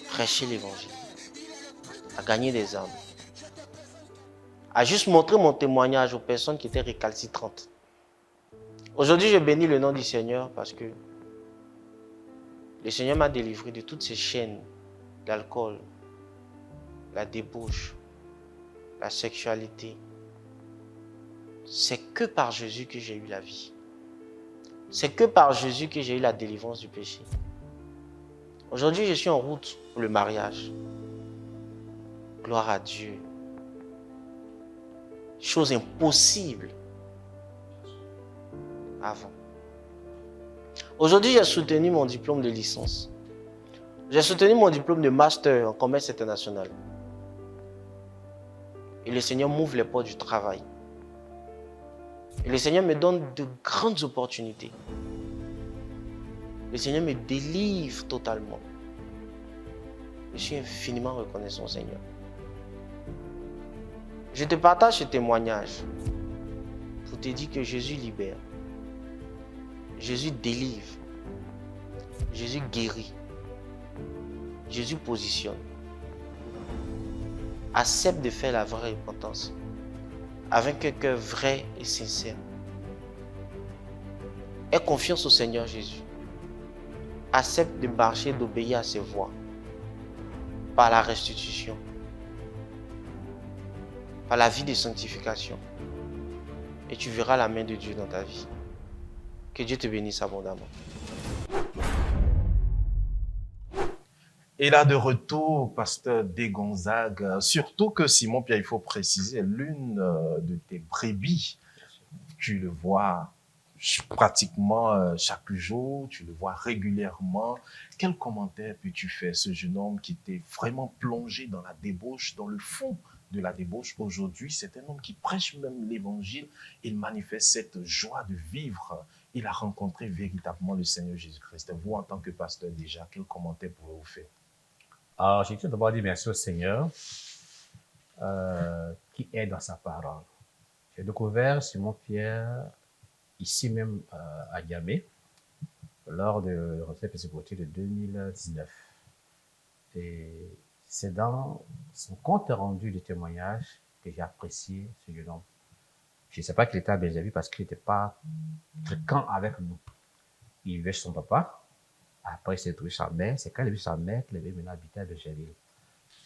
D: prêcher l'évangile, à gagner des âmes, à juste montrer mon témoignage aux personnes qui étaient récalcitrantes. Aujourd'hui, je bénis le nom du Seigneur parce que le Seigneur m'a délivré de toutes ces chaînes d'alcool, la débauche, la sexualité. C'est que par Jésus que j'ai eu la vie. C'est que par Jésus que j'ai eu la délivrance du péché. Aujourd'hui, je suis en route pour le mariage. Gloire à Dieu. Chose impossible avant. Aujourd'hui, j'ai soutenu mon diplôme de licence. J'ai soutenu mon diplôme de master en commerce international. Et le Seigneur m'ouvre les portes du travail. Et le Seigneur me donne de grandes opportunités. Le Seigneur me délivre totalement. Je suis infiniment reconnaissant au Seigneur. Je te partage ce témoignage pour te dire que Jésus libère. Jésus délivre. Jésus guérit. Jésus positionne. Accepte de faire la vraie repentance avec un cœur vrai et sincère. Aie confiance au Seigneur Jésus. Accepte de marcher, d'obéir à ses voies par la restitution, par la vie de sanctification. Et tu verras la main de Dieu dans ta vie. Que Dieu te bénisse abondamment.
B: Et là, de retour, pasteur Desgonzagues, surtout que Simon-Pierre, il faut préciser, l'une de tes brebis, tu le vois pratiquement chaque jour, tu le vois régulièrement. Quel commentaire peux-tu faire, ce jeune homme qui était vraiment plongé dans la débauche, dans le fond de la débauche? Aujourd'hui, c'est un homme qui prêche même l'évangile, il manifeste cette joie de vivre. Il a rencontré véritablement le Seigneur Jésus-Christ. Vous, en tant que pasteur déjà, quel commentaire pouvez-vous faire?
C: Alors, j'ai tout d'abord dit merci au Seigneur qui est dans sa parole. J'ai découvert Simon-Pierre ici même à Niamey lors de la Pentecôte de 2019. Et c'est dans son compte rendu de témoignage que j'ai apprécié ce jeune homme. Je ne sais pas qu'il était à Benjamin parce qu'il n'était pas fréquent avec nous. Il vivait chez son papa. Après, il s'est trouvé sa mère. C'est quand il a vu sa mère qu'il avait maintenant habité à Benjamin.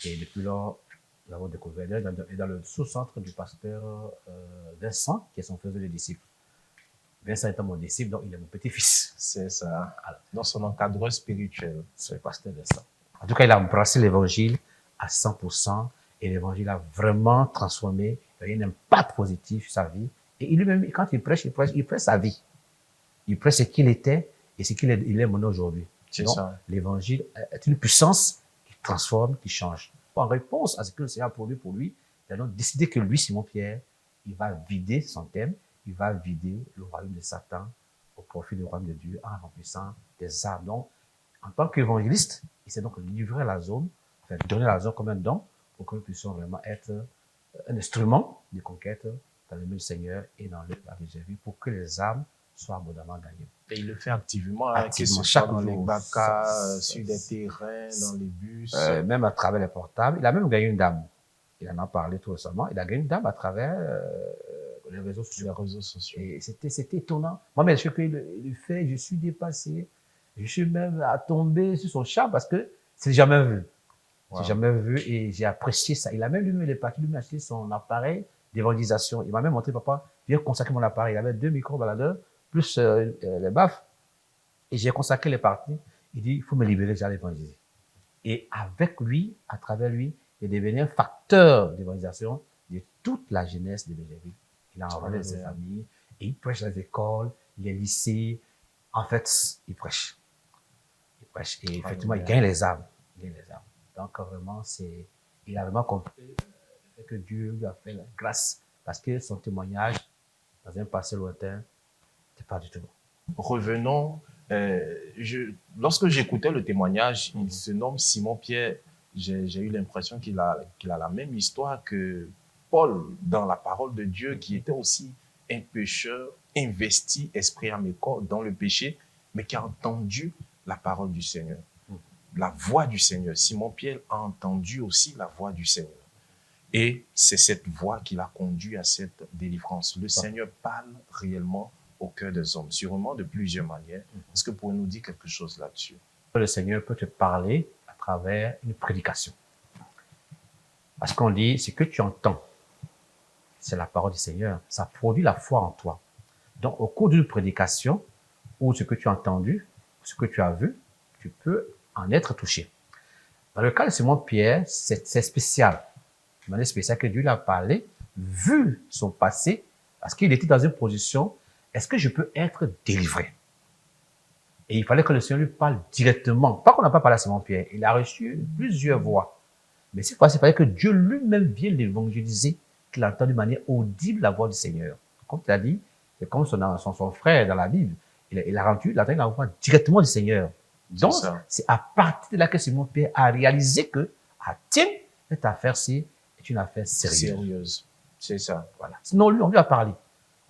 C: Et depuis lors, nous avons découvert dans le sous-centre du pasteur Vincent, qui est son faiseur de disciples. Vincent étant mon disciple, donc il est mon petit-fils.
B: C'est ça. Dans son encadreur spirituel.
C: C'est le pasteur Vincent. En tout cas, il a embrassé l'évangile à 100% et l'évangile a vraiment transformé. Il y a un impact positif sur sa vie. Et lui-même, quand il prêche sa vie. Il prêche ce qu'il était et ce qu'il est, il est maintenant aujourd'hui.
B: C'est
C: Donc,
B: ça.
C: l'évangile est une puissance qui transforme, qui change. En réponse à ce que le Seigneur a produit pour lui, il a donc décidé que lui, Simon-Pierre, il va vider son thème, il va vider le royaume de Satan au profit du royaume de Dieu en remplissant des armes. Donc, en tant qu'évangéliste, il s'est donc livré à la zone, enfin, donné la zone comme un don pour que nous puissions vraiment être un instrument de conquête dans le nom du Seigneur et dans l'œuvre de Jésus pour que les âmes soient abondamment gagnées.
B: Et il le fait activement, hein, que
C: Activement,
B: ce soit
C: chaque
B: dans les
C: jour.
B: bacas, sur des terrains, dans les bus.
C: Même à travers les portables. Il a même gagné une dame. Il en a parlé tout récemment. Il a gagné une dame à travers les réseaux
B: sur les
C: sociaux.
B: réseaux sociaux.
C: Et c'était étonnant. Moi, mais ce qu'il le fait, je suis dépassé. Je suis même à tomber sur son charme parce que c'est jamais vu.
B: Wow.
C: C'est jamais vu et j'ai apprécié ça. Il a même lui-même, il est parti lui acheter son appareil d'évangélisation. Il m'a même montré, papa, viens consacrer mon appareil. Il avait 2 micro-baladeurs plus les baffes. Et j'ai consacré les parties. Il dit, il faut me libérer, j'allais évangéliser. Et avec lui, à travers lui, il est devenu un facteur d'évangélisation de toute la jeunesse de Bégerville. Il a enrôlé ses familles et il prêche dans les écoles, les lycées. En fait, il prêche. Il prêche. Et effectivement, il gagne les âmes. Il gagne les âmes. Donc, vraiment, il a vraiment compris que Dieu lui a fait la grâce parce que son témoignage, dans un passé lointain, n'était pas du tout bon.
B: Revenons. Lorsque j'écoutais le témoignage, il se nomme Simon-Pierre. J'ai eu l'impression qu'il a la même histoire que Paul dans la parole de Dieu, qui était aussi un pécheur investi, esprit, âme et corps, dans le péché, mais qui a entendu la parole du Seigneur, la voix du Seigneur. Simon-Pierre a entendu aussi la voix du Seigneur. Et c'est cette voix qui l'a conduit à cette délivrance. Le Seigneur parle réellement au cœur des hommes, sûrement de plusieurs manières. Est-ce que vous pouvez nous dire quelque chose là-dessus?
C: Le Seigneur peut te parler à travers une prédication. Parce qu'on dit, ce que tu entends, c'est la parole du Seigneur. Ça produit la foi en toi. Donc, au cours d'une prédication, ou ce que tu as entendu, ce que tu as vu, tu peux en être touché. Dans le cas de Simon-Pierre, c'est spécial. De manière spéciale que Dieu lui a parlé, vu son passé, parce qu'il était dans une position, est-ce que je peux être délivré? Et il fallait que le Seigneur lui parle directement. Pas qu'on n'a pas parlé à Simon-Pierre. Il a reçu plusieurs voix. Mais cette fois-ci, il fallait que Dieu lui-même vienne l'évangéliser, qu'il entende de manière audible la voix du Seigneur. Comme tu as dit, c'est comme son frère dans la Bible. Il a entendu la voix directement du Seigneur. Donc, c'est à partir de là que Simon-Pierre a réalisé que, tiens, cette affaire-ci est une affaire sérieuse.
B: C'est ça.
C: Voilà. Sinon, lui, on lui a parlé.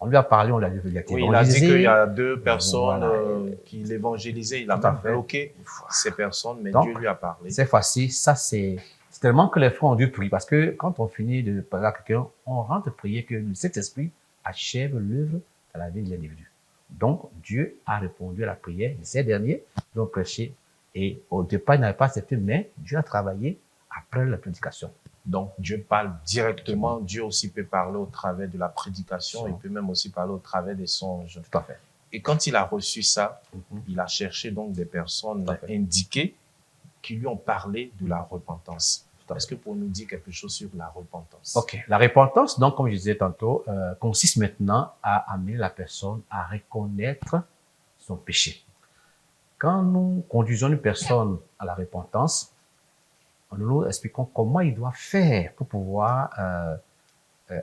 C: On lui a parlé, on l'a dit.
B: Oui, il a dit qu'il y a 2 personnes qui l'évangélisaient. Il a même bloqué ces personnes, mais donc, Dieu lui a parlé.
C: Cette fois-ci, ça c'est tellement que les frères ont dû prier. Parce que quand on finit de parler à quelqu'un, on rentre prier que le Saint-Esprit achève l'œuvre dans la vie de l'individu. Donc, Dieu a répondu à la prière. Ces derniers l'ont prêché. Et au départ, il n'avait pas accepté, mais Dieu a travaillé après la prédication.
B: Donc, Dieu parle directement. Dieu aussi peut parler au travers de la prédication. Il peut même aussi parler au travers des songes.
C: Tout à fait.
B: Et quand il a reçu ça, il a cherché donc des personnes indiquées qui lui ont parlé de la repentance. Est-ce que pour nous dire quelque chose sur la repentance?
C: Ok. La repentance, donc, comme je disais tantôt, consiste maintenant à amener la personne à reconnaître son péché. Quand nous conduisons une personne à la repentance, nous nous expliquons comment il doit faire pour pouvoir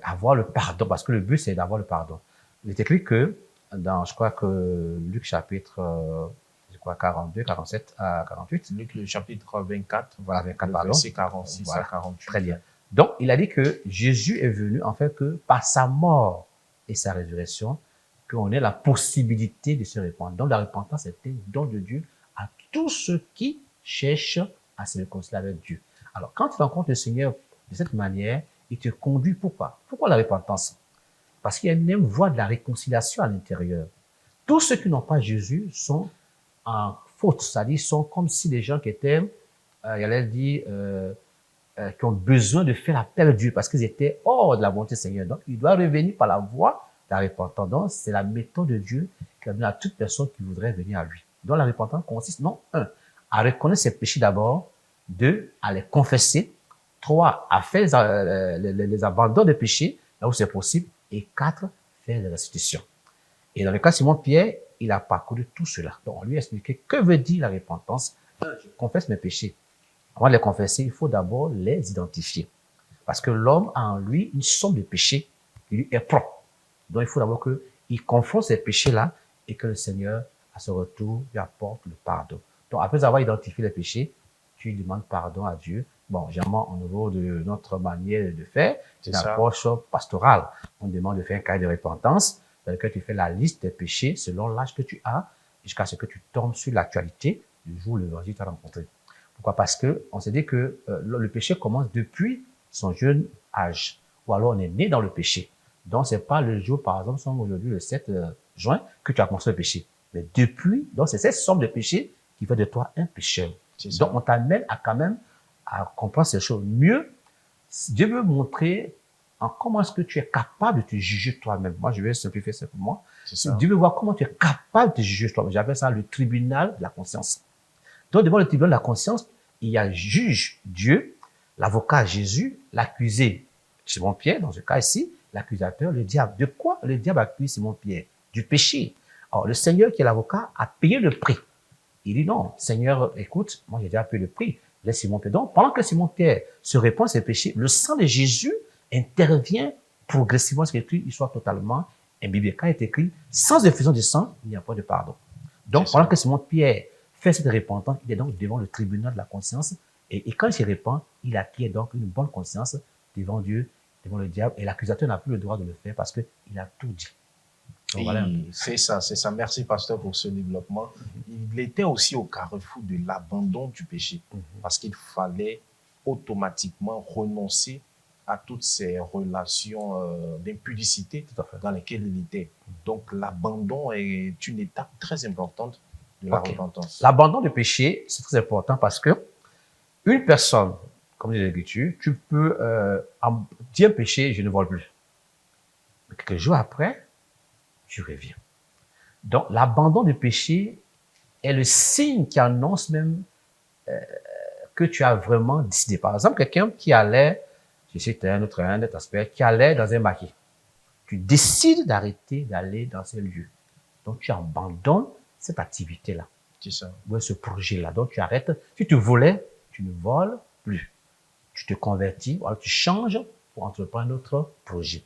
C: avoir le pardon, parce que le but, c'est d'avoir le pardon. Il est écrit que, je crois que Luc chapitre 42, 47 à 48.
B: Luc, le chapitre 24.
C: Voilà, 24,
B: pardon. Verset 46 voilà, à 48.
C: Très bien. Donc, il a dit que Jésus est venu, en fait, que par sa mort et sa résurrection, qu'on ait la possibilité de se répandre. Donc, la repentance est un don de Dieu à tous ceux qui cherchent à se réconcilier avec Dieu. Alors, quand tu rencontres le Seigneur de cette manière, il te conduit pourquoi? Pourquoi la repentance? Parce qu'il y a une même voie de la réconciliation à l'intérieur. Tous ceux qui n'ont pas Jésus sont en faute, c'est-à-dire sont comme si les gens qui étaient, il allait dire, qui ont besoin de faire la paix avec Dieu parce qu'ils étaient hors de la volonté du Seigneur. Donc, il doit revenir par la voie de la repentance. Donc, c'est la méthode de Dieu qui donne à toute personne qui voudrait venir à lui. Donc, la repentance consiste, non, 1, à reconnaître ses péchés d'abord, 2, à les confesser, 3, à faire les abandons de péchés, là où c'est possible, et 4, faire des restitutions. Et dans le cas de Simon-Pierre, il a parcouru tout cela. Donc, on lui a expliqué que veut dire la repentance. Je confesse mes péchés. Avant de les confesser, il faut d'abord les identifier. Parce que l'homme a en lui une somme de péchés qui lui est propre. Donc, il faut d'abord qu'il confronte ces péchés-là et que le Seigneur, à son retour, lui apporte le pardon. Donc, après avoir identifié les péchés, tu demandes pardon à Dieu. Bon, généralement, au niveau de notre manière de faire, c'est une approche pastorale. On demande de faire un cahier de repentance dans lequel tu fais la liste des péchés selon l'âge que tu as jusqu'à ce que tu tombes sur l'actualité du jour où l'évangile t'a rencontré. Pourquoi? Parce que on s'est dit que le péché commence depuis son jeune âge. Ou alors on est né dans le péché. Donc, c'est pas le jour, par exemple, sommes aujourd'hui le 7 juin, que tu as commencé le péché. Mais depuis, donc c'est cette somme de péchés qui fait de toi un pécheur. Donc, on t'amène à quand même à comprendre ces choses. Mieux, Dieu veut montrer en comment est-ce que tu es capable de te juger toi-même. Moi, je vais simplifier ça pour moi. Dieu veut voir comment tu es capable de te juger toi-même. J'appelle ça le tribunal de la conscience. Donc, devant le tribunal de la conscience, il y a juge Dieu, l'avocat Jésus, l'accusé Simon-Pierre, dans ce cas ici, l'accusateur, le diable. De quoi le diable accuse Simon-Pierre? Du péché. Alors, le Seigneur qui est l'avocat a payé le prix. Il dit non, Seigneur, écoute, moi j'ai déjà payé le prix. Laisse Simon-Pierre. Donc, pendant que Simon-Pierre se répand de ses péchés, le sang de Jésus intervient progressivement, ce qui est écrit, il soit totalement imbibé. Quand il est écrit, sans effusion de sang, il n'y a pas de pardon. Donc, pendant que Simon-Pierre fait cette repentance, il est donc devant le tribunal de la conscience. Et quand il se répand, il acquiert donc une bonne conscience devant Dieu, devant le diable. Et l'accusateur n'a plus le droit de le faire parce qu'il a tout dit. Donc, voilà.
B: C'est ça. Merci, pasteur, pour ce développement. Il était aussi au carrefour de l'abandon du péché parce qu'il fallait automatiquement renoncer à toutes ces relations d'impudicité dans lesquelles il était. Donc, l'abandon est une étape très importante de la repentance.
C: L'abandon du péché, c'est très important parce que une personne, comme dit l'Écriture, tu peux dire péché, je ne vole plus. Mais quelques jours après, tu reviens. Donc, l'abandon du péché est le signe qui annonce même que tu as vraiment décidé. Par exemple, quelqu'un qui allait, je sais un autre aspect, qui allait dans un maquis. Tu décides d'arrêter d'aller dans ces lieux. Donc, tu abandonnes cette activité-là.
B: C'est ça.
C: Ou ce projet-là. Donc, tu arrêtes. Si tu volais, tu ne voles plus. Tu te convertis, ou alors tu changes pour entreprendre un autre projet.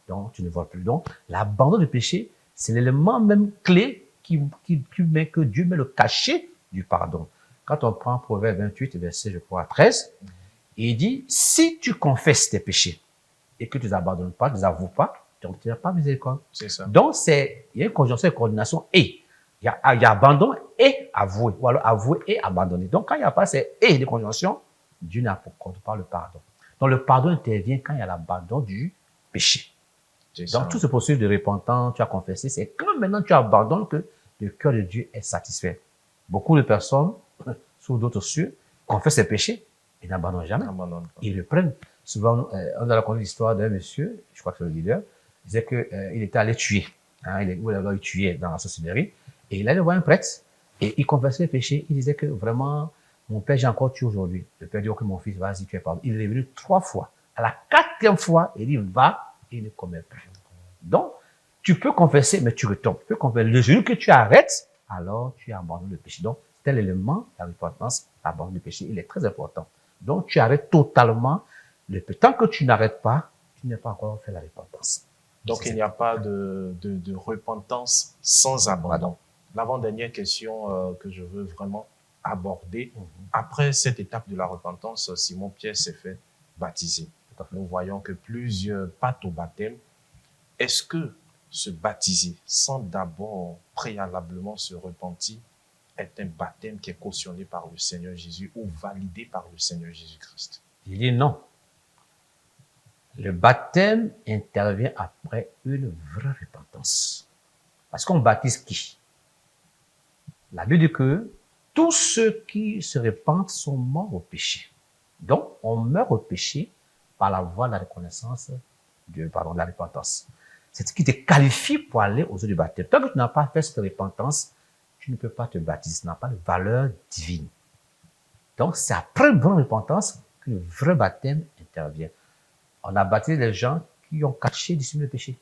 C: Donc, tu ne voles plus. Donc, l'abandon du péché, c'est l'élément même clé qui met que Dieu met le cachet du pardon. Quand on prend Proverbe 28, verset, je crois, 13, il dit, si tu confesses tes péchés et que tu ne les abandonnes pas, tu ne les avoues pas, donc tu n'as pas miséricorde.
B: C'est ça.
C: Donc, il y a une conjonction et coordination et. Il y a abandon et avouer, ou alors avouer et abandonner. Donc, quand il n'y a pas ces et de conjonction, Dieu n'accorde pas le pardon. Donc, le pardon intervient quand il y a l'abandon du péché. Donc, tout ce processus de repentance, tu as confessé, c'est quand maintenant tu abandonnes que le cœur de Dieu est satisfait. Beaucoup de personnes, sous d'autres cieux, confessent ses péchés et n'abandonnent jamais. Ils le prennent. Souvent, on a raconté l'histoire d'un monsieur, je crois que c'est le leader, il disait qu'il était allé tuer. Il avait tué dans la sorcellerie. Et il allait voir un prêtre et il confessait les péchés. Il disait que vraiment, mon père, j'ai encore tué aujourd'hui. Le père dit, ok, mon fils, vas-y, tu es pardonné. Il est revenu 3 fois. À la 4e fois, il dit, va, et il ne commet plus. Donc, tu peux confesser, mais tu retombes. Tu peux confesser. Le jour que tu arrêtes, alors tu abandonnes le péché. Donc, c'est l'élément de la repentance, l'abandon du péché. Il est très important. Donc, tu arrêtes totalement le péché. Tant que tu n'arrêtes pas, tu n'as pas encore fait la repentance.
B: Donc, il n'y a pas de repentance sans abandon. L'avant-dernière question que je veux vraiment aborder, après cette étape de la repentance, Simon-Pierre s'est fait baptiser. Nous voyons que plusieurs partent au baptême. Est-ce que se baptiser sans d'abord préalablement se repentir est un baptême qui est cautionné par le Seigneur Jésus ou validé par le Seigneur Jésus-Christ?
C: Il dit non. Le baptême intervient après une vraie repentance. Parce qu'on baptise qui? La Bible dit que tous ceux qui se repentent sont morts au péché. Donc, on meurt au péché par la voie de la reconnaissance, de la repentance. C'est ce qui te qualifie pour aller aux eaux du baptême. Tant que tu n'as pas fait cette repentance, tu ne peux pas te baptiser. Tu n'as pas de valeur divine. Donc, c'est après une bonne repentance que le vrai baptême intervient. On a baptisé les gens qui ont caché, dissimulé le péché.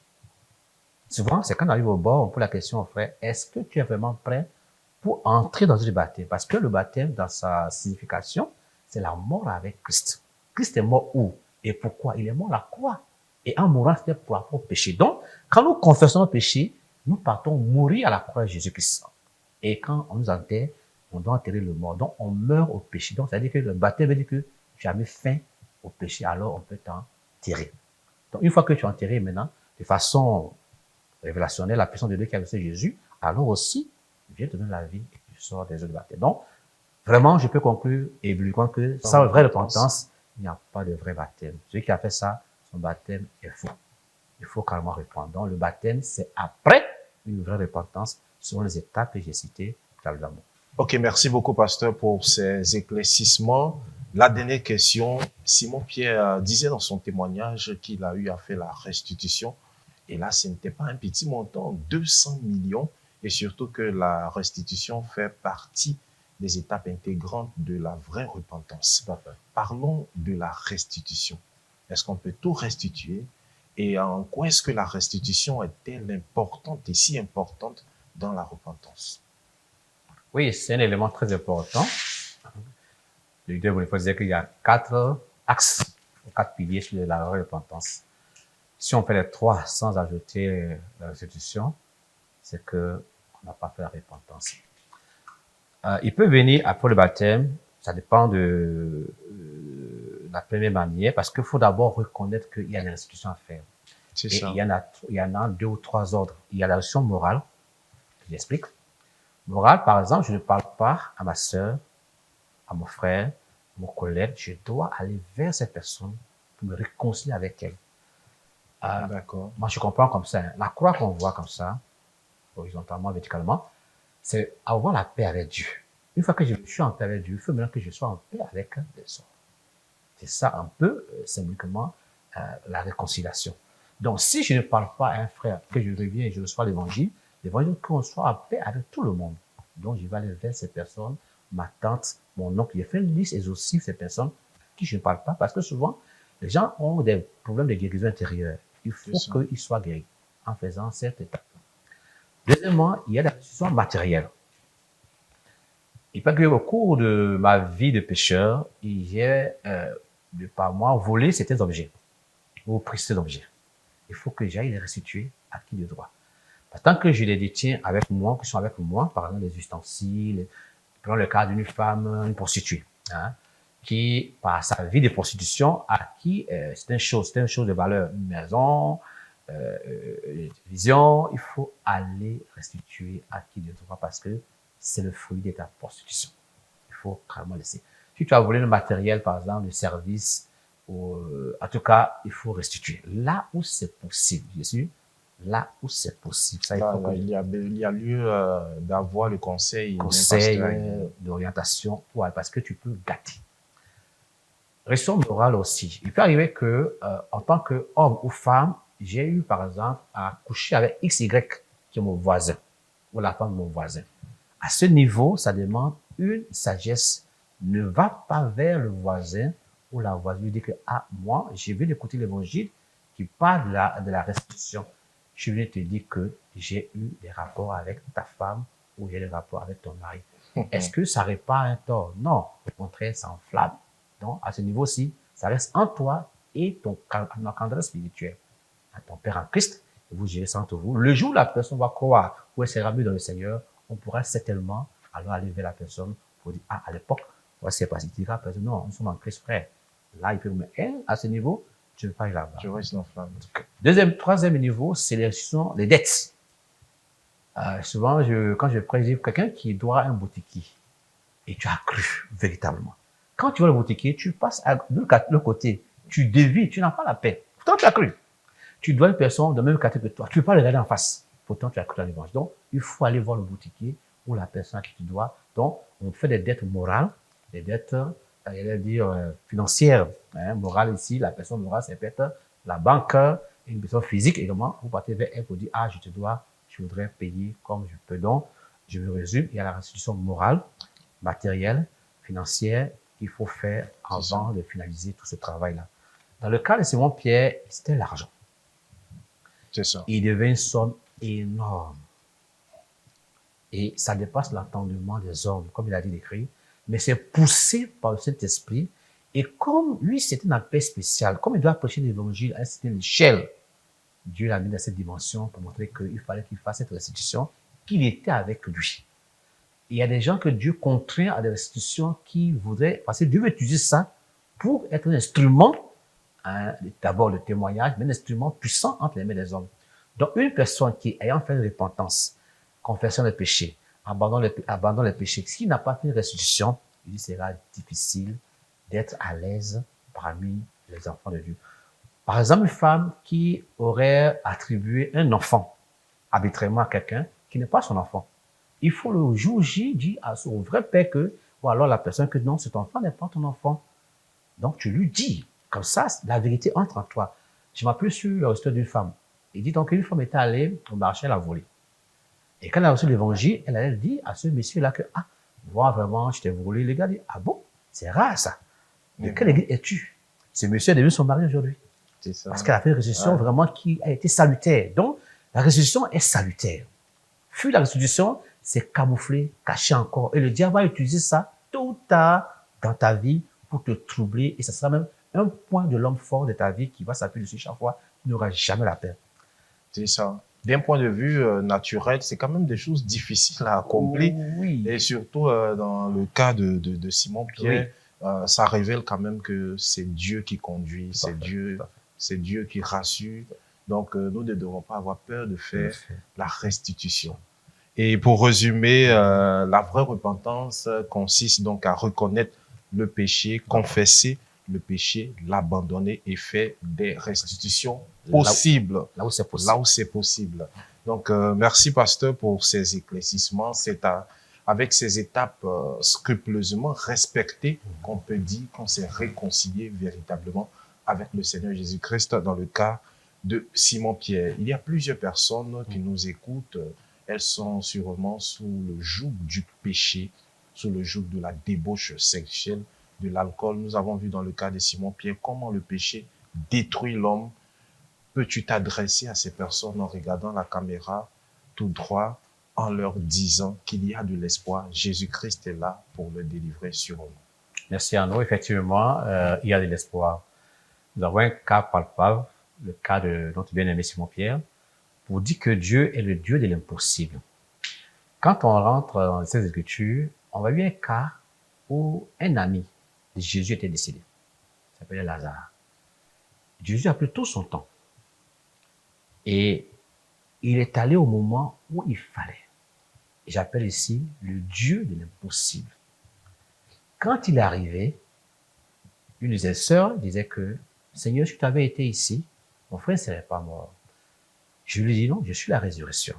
C: Souvent, c'est quand on arrive au bord, on pose la question au frère, est-ce que tu es vraiment prêt pour entrer dans le baptême? Parce que le baptême, dans sa signification, c'est la mort avec Christ. Christ est mort où? Et pourquoi? Il est mort à la croix. Et en mourant, c'était pour rapport au péché. Donc, quand nous confessons nos péchés, nous partons mourir à la croix de Jésus-Christ. Et quand on nous enterre, on doit enterrer le mort. Donc, on meurt au péché. Donc, ça veut dire que le baptême veut dire que tu as mis fin au péché, alors on peut t'enterrer. Donc, une fois que tu es enterré maintenant, de façon révélationnelle, la puissance de Dieu qui a versé Jésus, alors aussi, vient te donner la vie et tu sors des eaux de baptême. Donc, vraiment, je peux conclure et bibliquement que sans vraie repentance, il n'y a pas de vrai baptême. Celui qui a fait ça, son baptême est faux. Il faut carrément répondre. Donc, le baptême, c'est après une vraie repentance selon les étapes que j'ai citées précédemment.
B: Ok, merci beaucoup, pasteur, pour ces éclaircissements. La dernière question, Simon Pierre disait dans son témoignage qu'il a eu à faire la restitution. Et là, ce n'était pas un petit montant, 200 millions. Et surtout que la restitution fait partie des étapes intégrantes de la vraie repentance. Parlons de la restitution. Est-ce qu'on peut tout restituer? Et en quoi est-ce que la restitution est-elle importante et si importante dans la repentance?
C: Oui, c'est un élément très important. Le leader Boniface disait qu'il y a 4 axes, 4 piliers sur la repentance. Si on fait les 3 sans ajouter la restitution, c'est que on n'a pas fait la repentance. Il peut venir après le baptême, ça dépend de la première manière, parce qu'il faut d'abord reconnaître qu'il y a une restitution à faire.
B: C'est
C: Et
B: ça.
C: il y en a 2 ou 3 ordres. Il y a la restitution morale, je l'explique. Morale, par exemple, je ne parle pas à ma sœur, à mon frère, à mon collègue, je dois aller vers cette personne pour me réconcilier avec elle.
B: D'accord.
C: Moi, je comprends comme ça. La croix qu'on voit comme ça, horizontalement, verticalement, c'est avoir la paix avec Dieu. Une fois que je suis en paix avec Dieu, il faut maintenant que je sois en paix avec les autres. C'est ça un peu, symboliquement, la réconciliation. Donc, si je ne parle pas à un frère, que je reviens et je reçois l'évangile, qu'on soit en paix avec tout le monde. Donc, je vais aller vers ces personnes, ma tante, mon oncle. J'ai fait une liste exhaustive de ces personnes à qui je ne parle pas, parce que souvent, les gens ont des problèmes de guérison intérieure. Il faut qu'ils soient guéris en faisant cette étape. Deuxièmement, il y a la restitution matérielle. Il peut que au cours de ma vie de pécheur, j'ai, de par moi, volé certains objets ou pris ces objets. Il faut que j'aille les restituer à qui de droit. Tant que je les détiens avec moi, qui sont avec moi, par exemple les ustensiles, prenons le cas d'une femme, une prostituée, qui, par sa vie de prostitution, a acquis c'est une chose de valeur, une maison, une vision, il faut aller restituer à qui de droit parce que c'est le fruit de ta prostitution. Il faut carrément laisser. Si tu as volé le matériel, par exemple, le service, ou, en tout cas, il faut restituer. Là où c'est possible, bien sûr, là où c'est possible. Ça,
B: il y a lieu d'avoir le conseil
C: d'orientation, ouais, parce que tu peux gâter. Restitution morale aussi. Il peut arriver que, en tant qu'homme ou femme, j'ai eu, par exemple, à coucher avec XY, qui est mon voisin, ou la femme de mon voisin. À ce niveau, ça demande une sagesse. Ne va pas vers le voisin ou la voisine lui dit que, ah, moi, j'ai vu d'écouter l'évangile qui parle de la restitution. Je viens te dire que j'ai eu des rapports avec ta femme ou j'ai des rapports avec ton mari. Est-ce que ça répare un tort? Non. Au contraire, ça enflamme. Donc, à ce niveau-ci, ça reste en toi et ton encadrement spirituel. À ton Père en Christ, et vous gérez ça entre vous. Le jour où la personne va croire ou elle sera mieux dans le Seigneur, on pourra certainement alors aller vers la personne pour dire, ah, à l'époque, voici pas si tu diras, non, nous sommes en Christ, frère. Là, il peut me dire, à ce niveau, je ne vais pas aller là-bas.
B: Je reste en flamme.
C: Troisième niveau, c'est les dettes. Souvent, quand je prends quelqu'un qui doit un boutiquier, et tu as cru véritablement. Quand tu vois le boutiquier, tu passes de l'autre côté, tu dévis, tu n'as pas la paix. Pourtant, tu as cru. Tu dois une personne de même quartier que toi. Tu ne peux pas le regarder en face. Pourtant, tu as cru dans l'évangile. Donc, il faut aller voir le boutiquier ou la personne à qui tu dois. Donc, on fait des dettes morales, des dettes, financières. Morale ici, la personne morale, c'est peut-être la banque, une personne physique également. Vous partez vers elle pour dire, ah, je voudrais payer comme je peux. Donc, je me résume, il y a la restitution morale, matérielle, financière, qu'il faut faire avant de finaliser tout ce travail-là. Dans le cas de Simon Pierre, c'était l'argent.
B: C'est ça.
C: il devient une somme énorme. Et ça dépasse l'entendement des hommes, comme il a dit d'écrire, mais c'est poussé par le Saint-Esprit. Et comme lui, c'est un appel spécial, comme il doit prêcher l'évangile à une certaine échelle, Dieu l'a mis dans cette dimension pour montrer qu'il fallait qu'il fasse cette restitution, qu'il était avec lui. Et il y a des gens que Dieu contraint à des restitutions qui voudraient, parce que Dieu veut utiliser ça pour être un instrument, d'abord le témoignage, mais un instrument puissant entre les mains des hommes. Donc une personne qui, ayant fait une repentance, confession des péchés, abandonne les péchés, s'il n'a pas fait une restitution, il sera difficile d'être à l'aise parmi les enfants de Dieu. Par exemple, une femme qui aurait attribué un enfant arbitrairement à quelqu'un qui n'est pas son enfant. Il faut le jour J dire au vrai père que, ou alors la personne que non, cet enfant n'est pas ton enfant. Donc tu lui dis, comme ça, la vérité entre en toi. Je m'appuie sur l'histoire d'une femme. Il dit donc qu'une femme était allée au marché, elle a volé. Et quand elle a reçu l'évangile, elle a dit à ce monsieur-là que, ah, moi vraiment, je t'ai volé. Le gars dit, ah bon, c'est rare ça. De quelle église es-tu? Ce monsieur est devenu son mari aujourd'hui.
B: C'est ça.
C: Parce qu'elle a fait une restitution vraiment qui a été salutaire. Donc, la restitution est salutaire. Fuir la restitution, c'est camoufler, cacher encore. Et le diable va utiliser ça tôt ou tard dans ta vie pour te troubler. Et ça sera même un point de l'homme fort de ta vie qui va s'appuyer dessus chaque fois. Tu n'auras jamais la paix.
B: C'est ça. D'un point de vue naturel, c'est quand même des choses difficiles à accomplir.
C: Oui.
B: Et surtout dans le cas de Simon Pierre, ça révèle quand même que c'est Dieu qui conduit, c'est Dieu qui rassure. Donc nous ne devons pas avoir peur de faire la restitution. Et pour résumer, la vraie repentance consiste donc à reconnaître le péché, confesser le péché, l'abandonner et faire des restitutions possibles.
C: Là où c'est possible.
B: Là où c'est possible. Donc, merci, pasteur, pour ces éclaircissements. C'est avec ces étapes scrupuleusement respectées qu'on peut dire qu'on s'est réconcilié véritablement avec le Seigneur Jésus-Christ dans le cas de Simon Pierre. Il y a plusieurs personnes qui nous écoutent. Elles sont sûrement sous le joug du péché, sous le joug de la débauche sexuelle, de l'alcool. Nous avons vu dans le cas de Simon Pierre comment le péché détruit l'homme. Peux-tu t'adresser à ces personnes en regardant la caméra tout droit, en leur disant qu'il y a de l'espoir? Jésus-Christ est là pour le délivrer sûrement.
C: Merci Arnaud. Effectivement, il y a de l'espoir. Nous avons un cas palpable, le cas de notre bien-aimé Simon Pierre, pour dire que Dieu est le Dieu de l'impossible. Quand on rentre dans ces écritures, on va voir un cas où un ami de Jésus était décédé. Il s'appelait Lazare. Jésus a pris tout son temps. Et il est allé au moment où il fallait. Et j'appelle ici le Dieu de l'impossible. Quand il est arrivé, une de ses sœurs disait que, Seigneur, si tu avais été ici, mon frère ne serait pas mort. Je lui dis non, je suis la résurrection.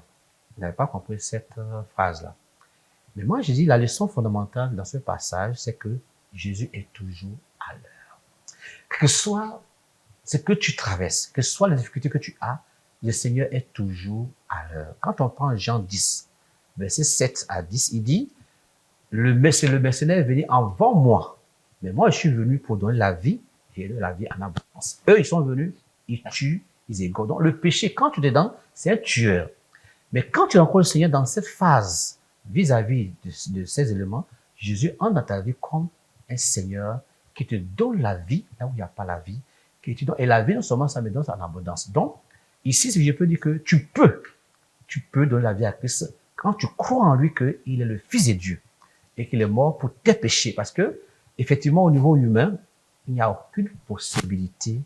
C: Il n'avait pas compris cette phrase-là. Mais moi, je dis, la leçon fondamentale dans ce passage, c'est que Jésus est toujours à l'heure. Que soit ce que tu traverses, que ce soit les difficultés que tu as, le Seigneur est toujours à l'heure. Quand on prend Jean 10, versets 7 à 10, il dit, le mercenaire est venu avant moi, mais moi je suis venu pour donner la vie, et la vie en abondance. Eux, ils sont venus, ils tuent, ils égorgent. Donc le péché, quand tu es dedans, c'est un tueur. Mais quand tu rencontres le Seigneur dans cette phase, vis-à-vis de ces éléments, Jésus entre dans ta vie comme un Seigneur qui te donne la vie là où il n'y a pas la vie, qui te donne, et la vie non seulement ça me donne en abondance. Donc, ici, je peux dire que tu peux donner la vie à Christ quand tu crois en lui qu'il est le Fils de Dieu et qu'il est mort pour tes péchés. Parce que, effectivement, au niveau humain, il n'y a aucune possibilité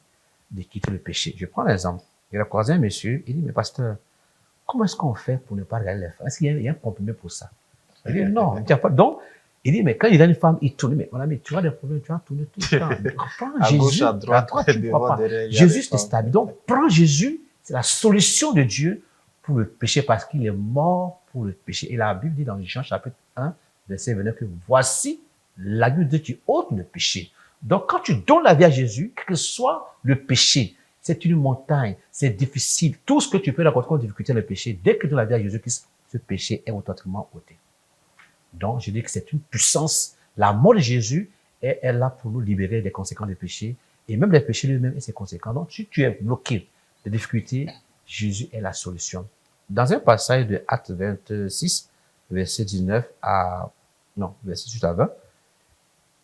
C: de quitter le péché. Je prends l'exemple. Il a croisé un monsieur, il dit, mais pasteur, comment est-ce qu'on fait pour ne pas regarder les femmes? Est-ce qu'il y a un compromis pour ça? Il dit, non, il n'y a pas. Donc, il dit, mais quand il a une femme, il tourne. Mais mon ami, tu as des problèmes, tu vas tourner tout le temps. Prends
B: À
C: Jésus.
B: gauche, à droite,
C: tu ne crois pas. Jésus, c'est stable. Donc, prends Jésus. C'est la solution de Dieu pour le péché parce qu'il est mort pour le péché. Et la Bible dit dans Jean chapitre 1, verset 29 que voici l'agneau de Dieu qui ôte le péché. Donc, quand tu donnes la vie à Jésus, quel que soit le péché, c'est une montagne, c'est difficile. Tout ce que tu peux rencontrer comme difficulté, le péché, dès que tu donnes la vie à Jésus, ce péché est automatiquement ôté. Donc, je dis que c'est une puissance. La mort de Jésus est là pour nous libérer des conséquences des péchés et même des péchés lui-même et ses conséquences. Donc, si tu es bloqué, des difficultés, Jésus est la solution. Dans un passage de Actes 26, verset 19 à, non, verset 18 à 20,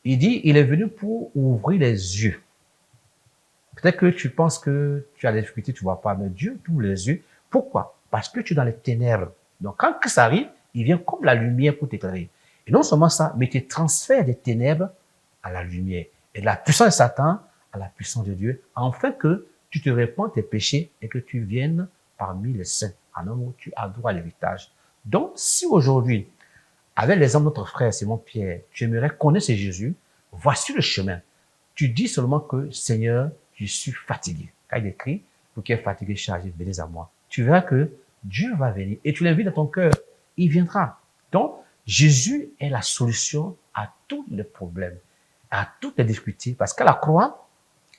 C: il dit, il est venu pour ouvrir les yeux. Peut-être que tu penses que tu as des difficultés, tu vois pas, mais Dieu t'ouvre les yeux. Pourquoi? Parce que tu es dans les ténèbres. Donc, quand Christ arrive, il vient comme la lumière pour t'éclairer. Et non seulement ça, mais il te transfère des ténèbres à la lumière. Et de la puissance de Satan à la puissance de Dieu, afin que tu te répands tes péchés et que tu viennes parmi les saints, en un mot, tu as droit à l'héritage. Donc, si aujourd'hui, avec l'exemple de notre frère Simon Pierre, tu aimerais connaître Jésus, voici le chemin. Tu dis seulement que, Seigneur, je suis fatigué. Quand il écrit, vous qui êtes fatigué, chargé, venez à moi. Tu verras que Dieu va venir et tu l'invites dans ton cœur. Il viendra. Donc, Jésus est la solution à tous les problèmes, à toutes les difficultés, parce qu'à la croix,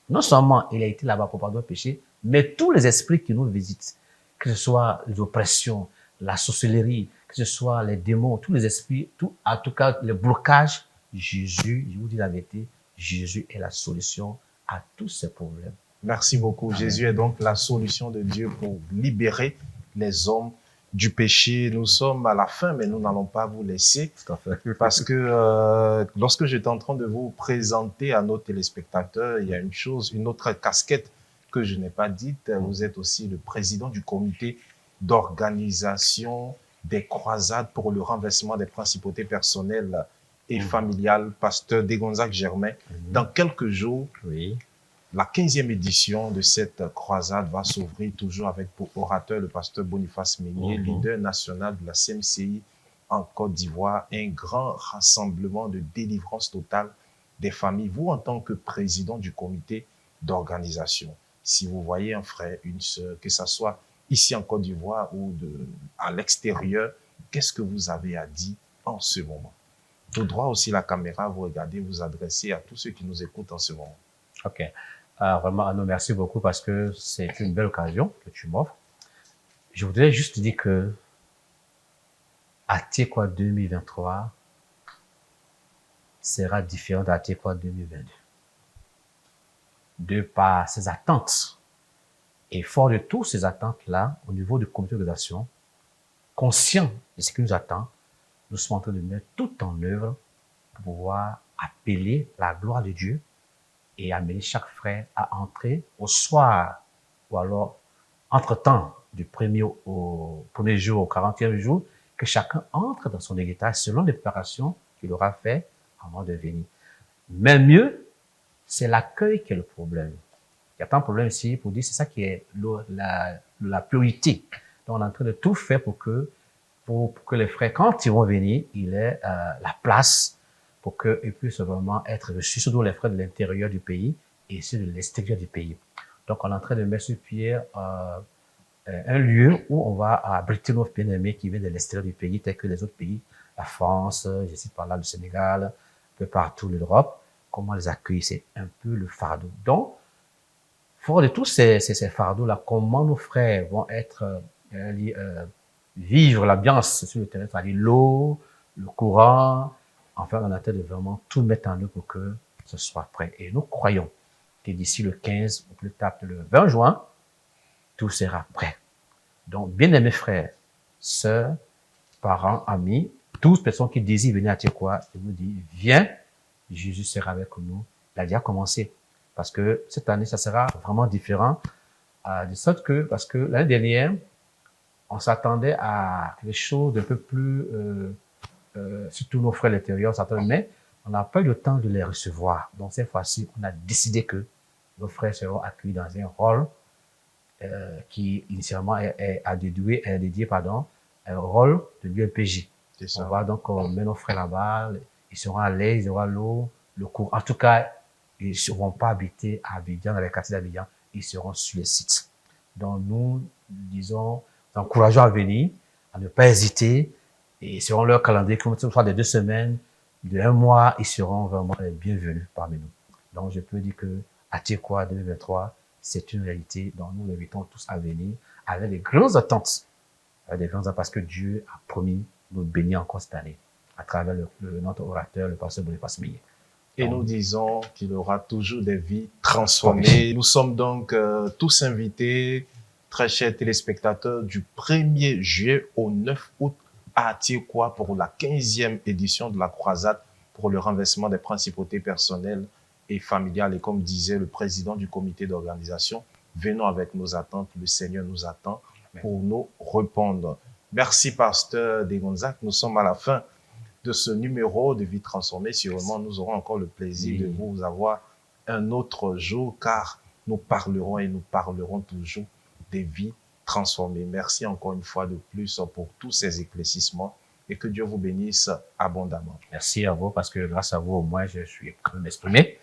C: non seulement il a été là-bas pour pardonner le péché, mais tous les esprits qui nous visitent, que ce soit les oppressions, la sorcellerie, que ce soit les démons, tous les esprits, en tout cas les blocages, Jésus, je vous dis la vérité, Jésus est la solution à tous ces problèmes.
B: Merci beaucoup.
C: Amen.
B: Jésus est donc la solution de Dieu pour libérer les hommes du péché. Nous sommes à la fin, mais nous n'allons pas vous laisser
C: Tout à fait.
B: parce que lorsque j'étais en train de vous présenter à nos téléspectateurs, il y a une autre casquette que je n'ai pas dite. Vous êtes aussi le président du comité d'organisation des croisades pour le renversement des principautés personnelles et familiales, pasteur Degonzac Germain. Dans quelques jours,
C: Oui.
B: la 15e édition de cette croisade va s'ouvrir toujours avec pour orateur le pasteur Boniface Meunier, leader national de la CMCI en Côte d'Ivoire, un grand rassemblement de délivrance totale des familles. Vous, en tant que président du comité d'organisation, si vous voyez un frère, une sœur, que ce soit ici en Côte d'Ivoire ou à l'extérieur, qu'est-ce que vous avez à dire en ce moment? Tout droit aussi la caméra, vous regardez, vous adressez à tous ceux qui nous écoutent en ce moment.
C: OK. Vraiment, Arnaud, merci beaucoup parce que c'est une belle occasion que tu m'offres. Je voudrais juste dire que Atekwa 2023 sera différent d'Atekwa 2022. De par ses attentes. Et fort de toutes ces attentes-là, au niveau du comité d'organisation, conscient de ce qui nous attend, nous sommes en train de mettre tout en œuvre pour pouvoir appeler la gloire de Dieu et amener chaque frère à entrer au soir ou alors entre-temps du premier jour au 40e jour, que chacun entre dans son héritage selon les préparations qu'il aura fait avant de venir. Mais mieux, c'est l'accueil qui est le problème. Il y a tant de problèmes ici pour dire c'est ça qui est la priorité. Donc on est en train de tout faire pour que les frères, quand ils vont venir, il ait la place pour qu'ils puissent vraiment être reçus, surtout les frères de l'intérieur du pays et ceux de l'extérieur du pays. Donc, on est en train de mettre sur pied un lieu où on va abriter nos bien-aimés qui viennent de l'extérieur du pays, tels que les autres pays, la France, je cite par là le Sénégal, un peu partout l'Europe. Comment les accueillir, c'est un peu le fardeau. Donc, fort de tous ces fardeaux-là, comment nos frères vont être, vivre l'ambiance sur le terrain, c'est-à-dire l'eau, le courant. Enfin, on a de vraiment tout mettre en œuvre pour que ce soit prêt. Et nous croyons que d'ici le 15 ou plus tard le 20 juin, tout sera prêt. Donc, bien-aimés frères, sœurs, parents, amis, toutes personnes qui désirent venir à Tekwa, je vous dis, viens, Jésus sera avec nous. Il a déjà commencé. Parce que cette année, ça sera vraiment différent. De sorte que, parce que l'année dernière, on s'attendait à quelque chose d'un peu plus, surtout nos frères à l'intérieur, mais on n'a pas eu le temps de les recevoir. Donc cette fois-ci, on a décidé que nos frères seront accueillis dans un rôle qui initialement est dédié un rôle de l'ULPJ. On va donc mettre nos frères là-bas, ils seront à l'aise, ils auront l'eau, le cours. En tout cas, ils ne seront pas habités à Abidjan, dans les quartiers d'Abidjan, ils seront sur les sites. Donc nous, disons, nous encourageons à venir, à ne pas hésiter, et selon leur calendrier, que ce soit de 2 semaines, de 1 mois, ils seront vraiment les bienvenus parmi nous. Donc je peux dire que Atekwa 2023, c'est une réalité dont nous invitons tous à venir avec des grandes attentes. Avec des grandes attentes parce que Dieu a promis de nous bénir encore cette année à travers notre orateur, le pasteur Boniface Meunier.
B: Et nous disons qu'il y aura toujours des vies transformées. Nous sommes donc tous invités très chers téléspectateurs, du 1er juillet au 9 août à Atiekwa pour la 15e édition de la croisade pour le renversement des principautés personnelles et familiales. Et comme disait le président du comité d'organisation, venons avec nos attentes, le Seigneur nous attend pour nous répondre. Merci, pasteur Desgonzac. Nous sommes à la fin de ce numéro de Vie transformée. Sûrement, nous aurons encore le plaisir de vous avoir un autre jour, car nous parlerons et nous parlerons toujours des vies transformées. Merci encore une fois de plus pour tous ces éclaircissements et que Dieu vous bénisse abondamment.
C: Merci à vous, parce que grâce à vous, au moins, je suis quand même exprimé.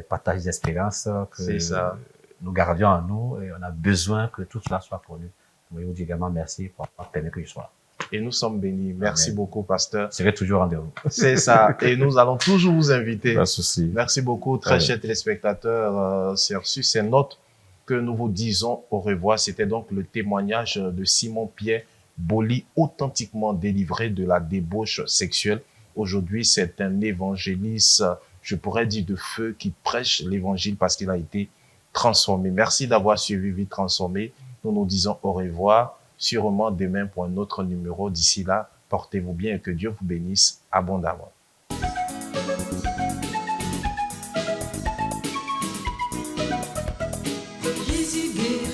C: Partage d'espérance que nous gardions en nous, et on a besoin que tout cela soit connu. Je vous dis également merci pour permettre que je sois là.
B: Et nous sommes bénis. Merci beaucoup, pasteur.
C: Je serai toujours rendez-vous.
B: C'est ça. Et nous allons toujours vous inviter.
C: Pas de souci.
B: Merci beaucoup, très chers téléspectateurs. C'est sur ces notes que nous vous disons au revoir. C'était donc le témoignage de Simon-Pierre Boli, authentiquement délivré de la débauche sexuelle. Aujourd'hui, c'est un évangéliste, je pourrais dire de feu, qui prêche l'évangile parce qu'il a été transformé. Merci d'avoir suivi Vie transformée. Nous nous disons au revoir. Sûrement demain pour un autre numéro. D'ici là, portez-vous bien et que Dieu vous bénisse abondamment.
A: Jésus guérit.